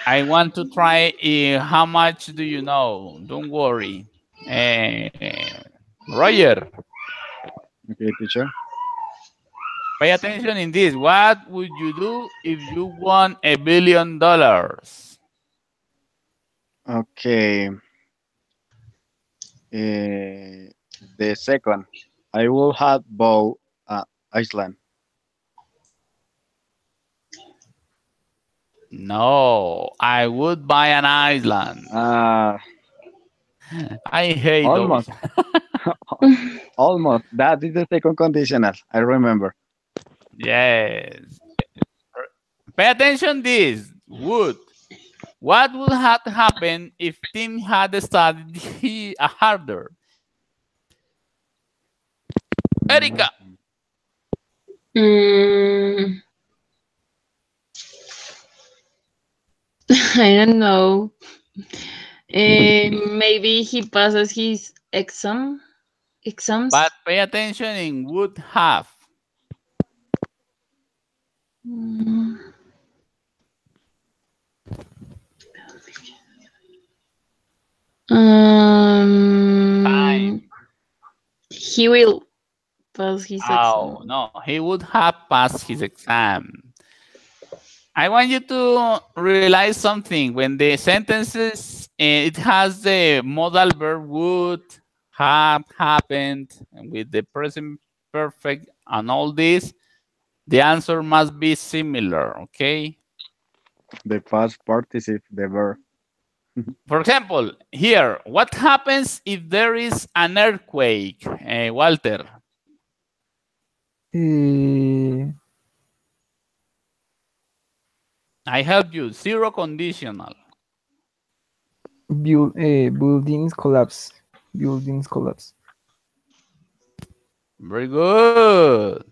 I want to try how much do you know? Don't worry. Roger, Okay, teacher. pay attention in this. What would you do if you won $1 billion? Okay. The second, I will have bought Iceland. No, I would buy an island. I hate those. Almost. Almost. That is the second conditional. I remember. Yes. Pay attention this. Would. What would have happened if Tim had studied harder? Erika. I don't know. Maybe he passes his exams. But pay attention in would have. Time. He will pass his exam. Oh, no, he would have passed his exam. I want you to realize something. When the sentences, it has the modal verb would, have, happened, and with the present perfect and all this, the answer must be similar, okay? The past participle, the verb. For example, here, what happens if there is an earthquake, Walter? I help you, zero conditional. Buildings collapse. Buildings collapse. Very good.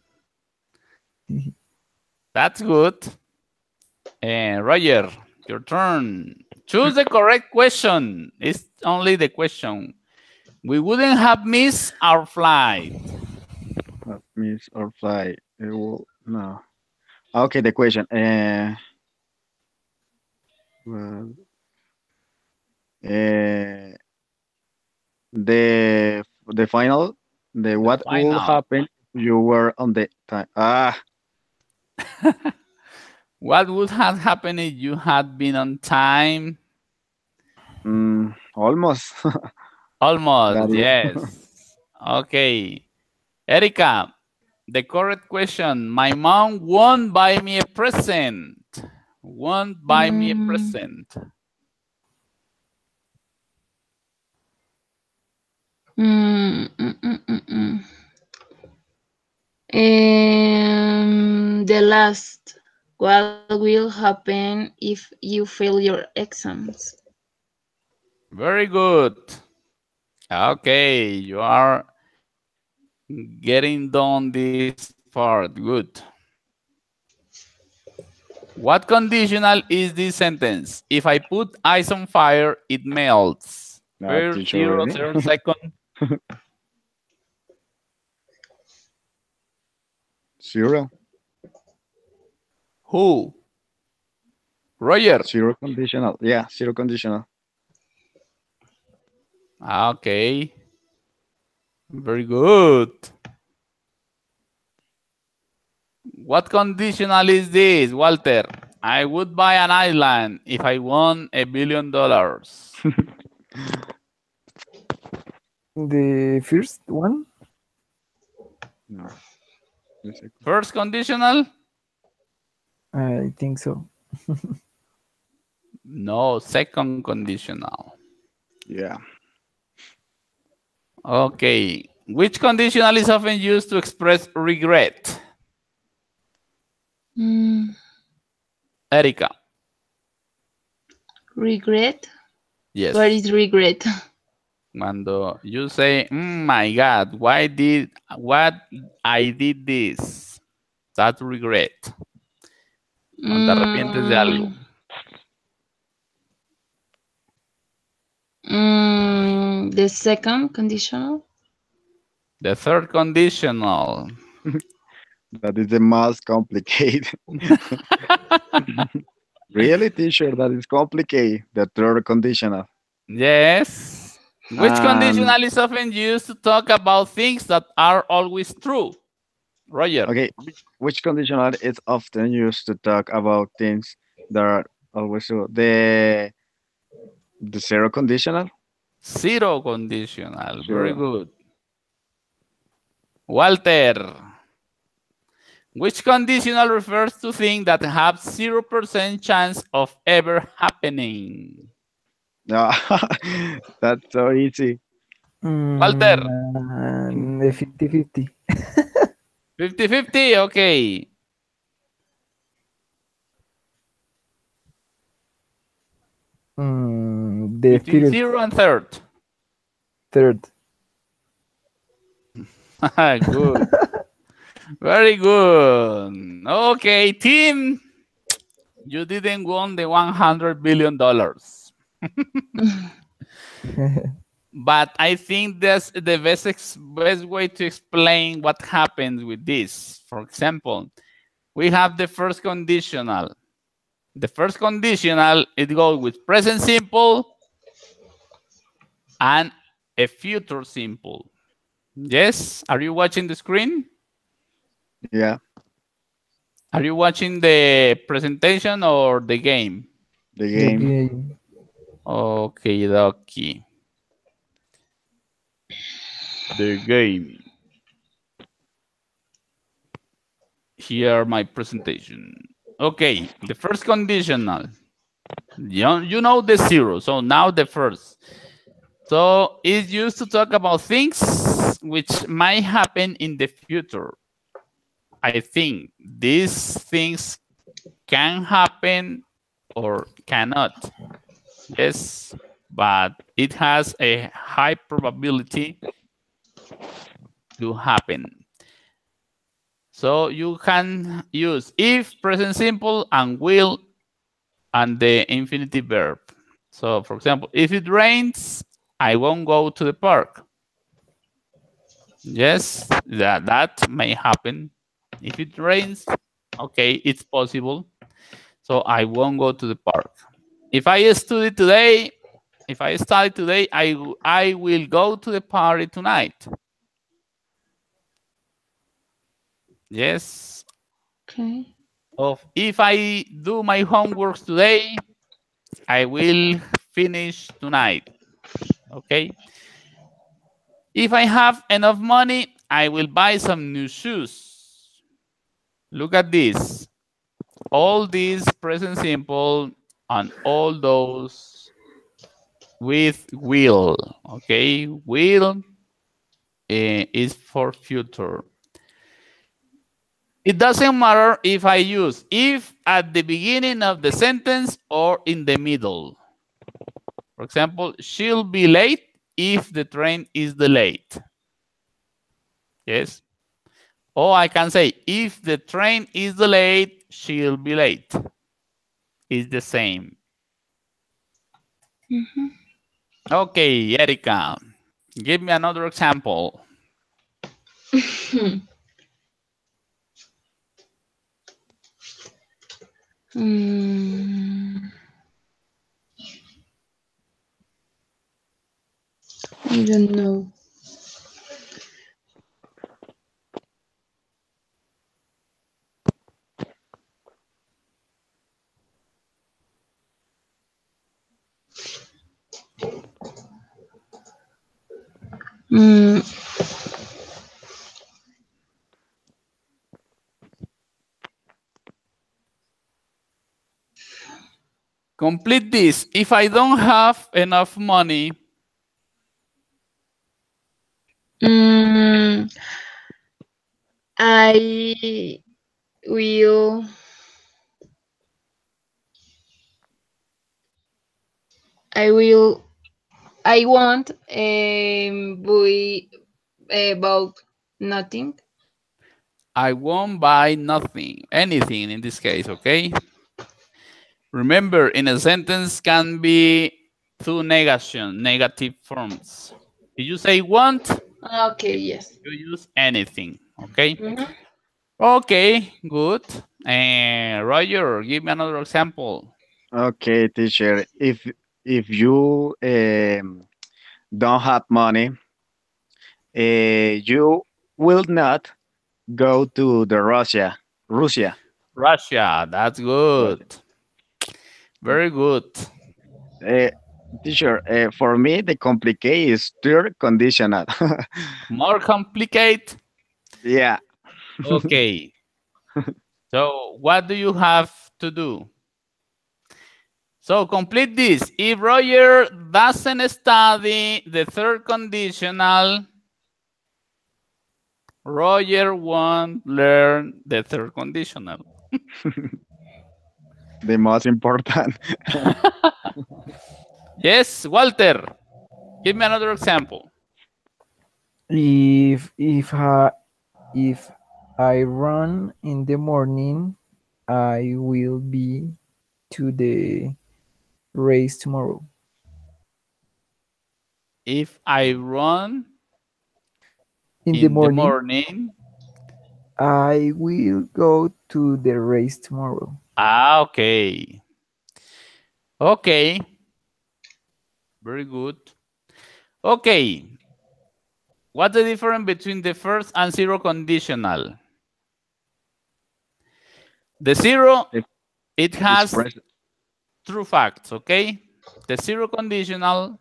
That's good. Roger, your turn. Choose the correct question. It's only the question. We wouldn't have missed our flight. Miss or fly? It will, no. Okay, the question. Well, the final. What will happen if you were on the time? What would have happened if you had been on time? Almost. Almost, yes. Okay. Erika, the correct question. My mom won't buy me a present. Won't buy me a present. The last. What will happen if you fail your exams? Very good. Okay, you are getting done this part. Good. What conditional is this sentence? If I put ice on fire, it melts. Per 0 second. 0. Who? Roger. 0 conditional. Yeah, 0 conditional. Okay. Very good. What conditional is this, Walter? I would buy an island if I won $1 billion. The first one? No. First conditional? I think so. No, second conditional. Yeah. Okay. Which conditional is often used to express regret? Erika. Regret? Yes. What is regret? Cuando you say, my God, what I did this. That's regret. Cuando te arrepientes de algo. The second conditional? The third conditional. That is the most complicated. Really, teacher, that is complicated. The third conditional. Yes. Which conditional is often used to talk about things that are always true? Roger. Okay, which conditional is often used to talk about things that are always true? The zero conditional? Zero conditional. Sure. Very good. Walter. Which conditional refers to things that have 0% chance of ever happening? No, that's so easy. Walter. The 50-50. 50-50, okay. The Between third. 0 and third. Third. Good. Very good. Okay, team. You didn't win the $100 billion. But I think that's the best way to explain what happens with this. For example, we have the first conditional. The first conditional, it goes with present simple and a future simple. Yes? Are you watching the screen? Yeah, Are you watching the presentation or the game? the The game. game. Okay, dokie. The game. Here my presentation. Okay, the first conditional. You know the zero, so now the first. So it's used to talk about things which might happen in the future. I think these things can happen or cannot. Yes, but it has a high probability to happen. So you can use if, present simple, and will, and the infinitive verb. So for example, if it rains, I won't go to the park. Yes, that may happen. If it rains, okay, it's possible. So I won't go to the park. If I study today, I will go to the party tonight. Yes. Okay. If I do my homework today, I will finish tonight. Okay. If I have enough money, I will buy some new shoes. Look at this. All these present simple and all those with will. Okay. Will is for future. It doesn't matter if I use if at the beginning of the sentence or in the middle. For example, she'll be late if the train is delayed. Yes. Or I can say, if the train is delayed, she'll be late. It's the same. Okay, Erica, give me another example. I don't know. Complete this. If I don't have enough money, I will I won't buy about nothing. I won't buy nothing, anything in this case, okay? Remember, in a sentence can be two negative forms. If you say want, Okay, yes. you use anything, okay? Mhm. Okay, good. And Roger, give me another example. Okay, teacher. If you don't have money, you will not go to the Russia. Russia, that's good. Russia. Very good. Uh, Teacher, for me the complicate is third conditional. More complicated. Yeah. Okay. So what do you have to do? So complete this. If Roger doesn't study the third conditional, Roger won't learn the third conditional. The most important. Yes, Walter, give me another example. If I run in the morning, I will be to the race tomorrow. If I run In the in the morning, morning, I will go to the race tomorrow. okay. Okay, very good. Okay, what's the difference between the first and zero conditional? The zero, If it it's has present. true facts, okay? The zero conditional,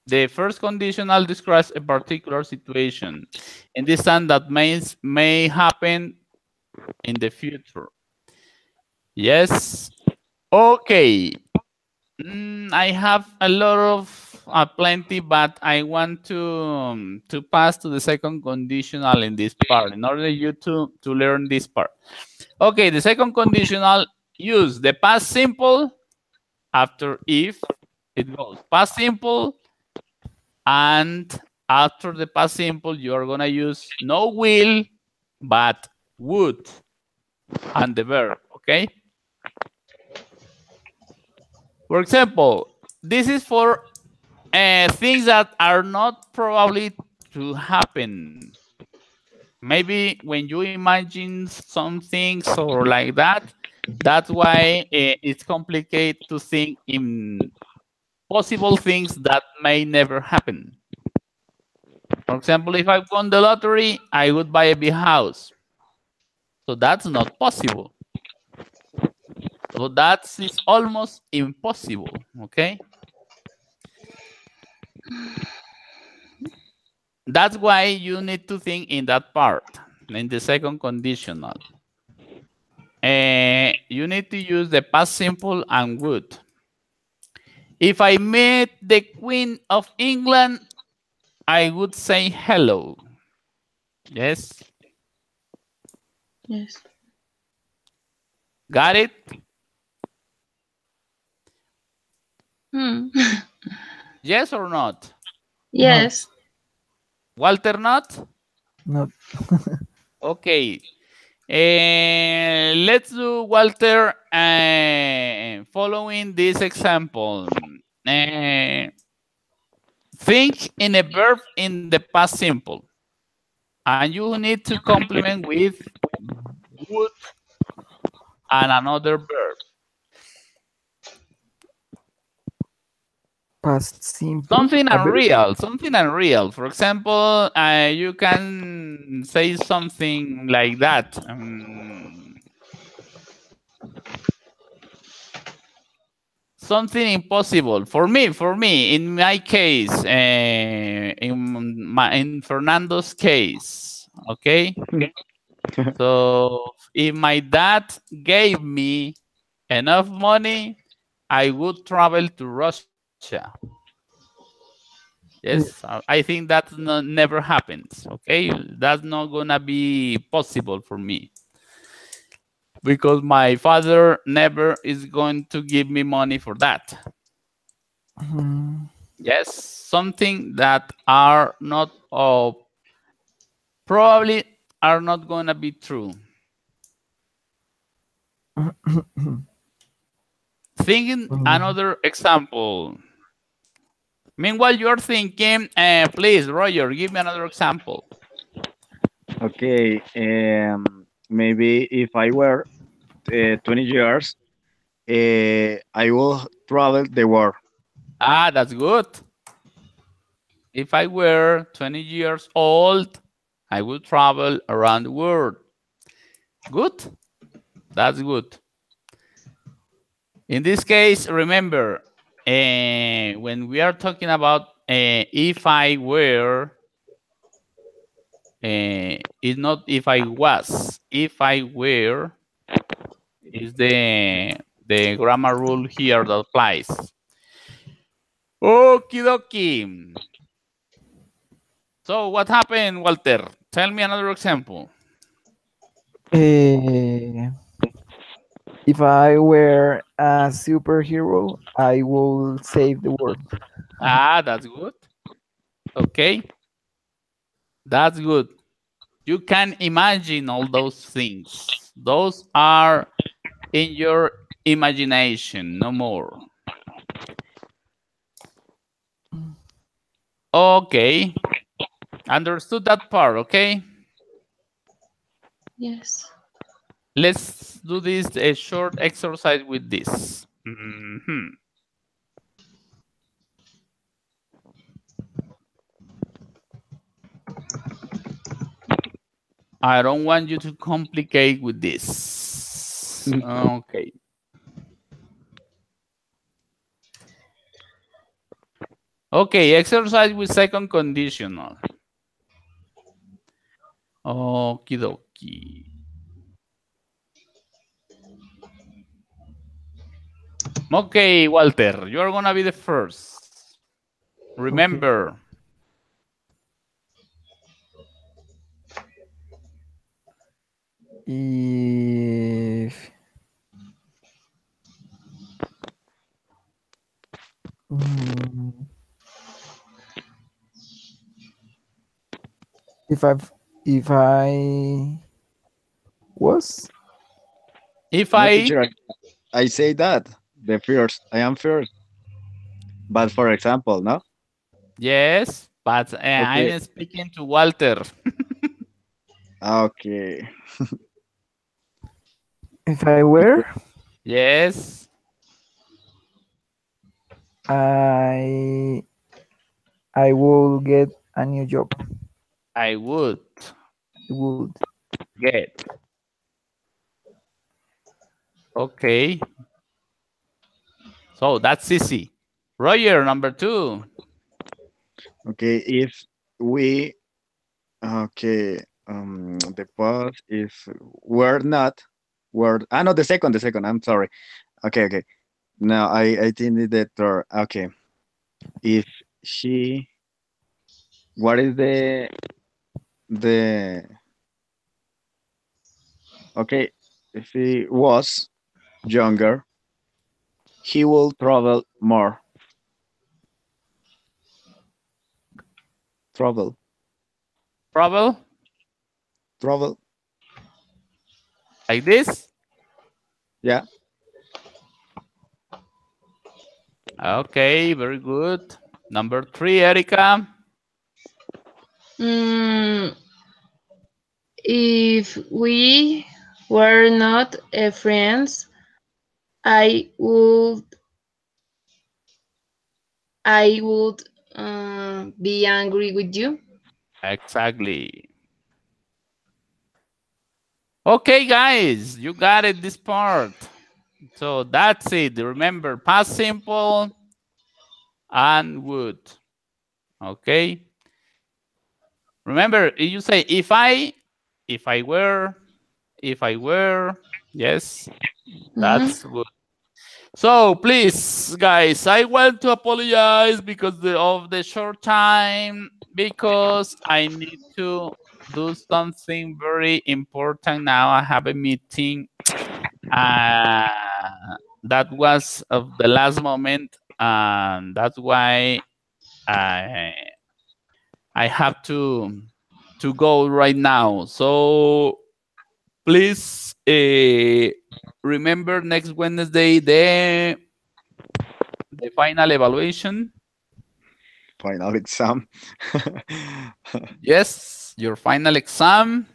the first conditional describes a particular situation. In this time that may happen in the future. Yes. Okay. I have a lot of plenty, but I want to pass to the second conditional in this part in order you to learn this part. Okay, the second conditional use the past simple after if it goes past simple, and after the past simple you are gonna use no will but would and the verb. Okay. For example, this is for things that are not probably to happen. Maybe when you imagine some things or like that, that's why it's complicated to think in possible things that may never happen. For example, if I won the lottery, I would buy a big house. So that's not possible. So that is almost impossible, okay? That's why you need to think in that part, in the second conditional. You need to use the past simple and would. If I met the Queen of England, I would say hello. Yes? Yes. Got it? Hmm. Yes or not? Yes. Walter, not? Not Okay. Let's do Walter following this example. Think in a verb in the past simple. And you need to complement with would and another verb. past simple. Something A verb. unreal, something unreal. For example, you can say something like that. Something impossible for me. In my case, in Fernando's case, okay. So if my dad gave me enough money, I would travel to Russia. Yes, I think that never happens. Okay, that's not gonna be possible for me. because my father never is going to give me money for that. Yes, something that are not probably are not going to be true. Thinking another example. Meanwhile, you're thinking, please, Roger, give me another example. Okay, maybe if I were 20 years, I will travel the world. Ah, that's good. If I were 20 years old, I would travel around the world. Good. That's good. In this case, remember, when we are talking about if I were, it's not if I was. If I were is the grammar rule here that applies. Okie dokie. So what happened, Walter? Tell me another example. If I were a superhero, I will save the world. Ah, that's good. Okay. That's good. You can imagine all those things. Those are in your imagination, no more. Okay. Understood that part, okay? Yes. Let's do this a short exercise with this. I don't want you to complicate with this. Okay. Okay, exercise with second conditional. Okie dokie. Okay, Walter, you're gonna be the first. Remember. If if I was If No, I teacher, I say that the first. I am first. But for example, no. yes, but Okay. I'm speaking to Walter. Okay. if I were, Yes, I will get a new job. I would I would. get. Okay. So that's easy. Roger, number 2. Okay. If we okay, the past is were not were. Ah, no, the second. The second. I'm sorry. Okay. Okay. Now I think the third. Okay. If she, what is the okay? If he was younger, he will travel more. Travel. Trouble? Travel. Like this? Yeah. Okay, very good. Number 3, Erica. If we were not friends, I would be angry with you. Exactly. Okay, guys, you got it, this part. So that's it. Remember, past simple and would. Okay. Remember, you say if I were, yes, that's good. So please, guys, I want to apologize because of the short time, because I need to do something very important now. I have a meeting. That was of the last moment, and that's why I have to go right now. So please remember next Wednesday the final evaluation. Final exam. Yes, your final exam.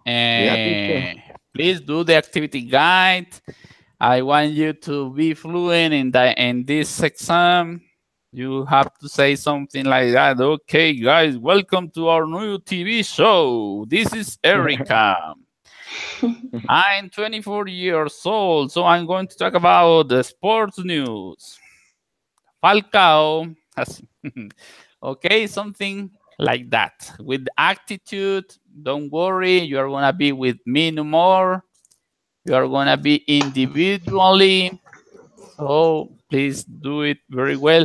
Yeah, teacher. Please do the activity guide. I want you to be fluent in this exam. You have to say something like that. Okay, guys, welcome to our new TV show. This is Erica. I'm 24 years old, so I'm going to talk about the sports news. Falcao has, okay, something like that. With attitude, don't worry, you're going to be with me no more. You are going to be individually. So please do it very well.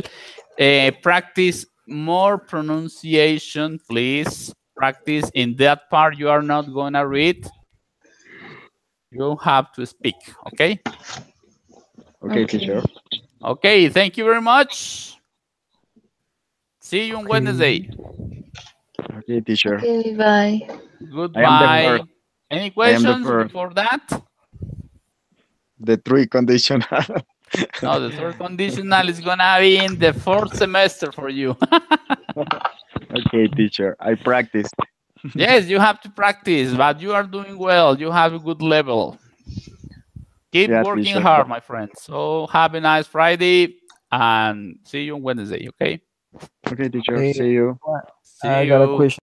Practice more pronunciation, please. Practice in that part you are not going to read. You have to speak, okay? Okay, teacher. Okay, thank you very much. See you on Wednesday. Okay, teacher. Okay, bye. Goodbye. Any questions first. before that? The 3 conditional. No, the 3rd conditional is going to be in the 4th semester for you. Okay, teacher. I practiced. Yes, you have to practice, but you are doing well. You have a good level. Keep working teacher. hard, my friends. So have a nice Friday and see you on Wednesday, okay? Okay, teacher. Hey, See you. See I got a you. question.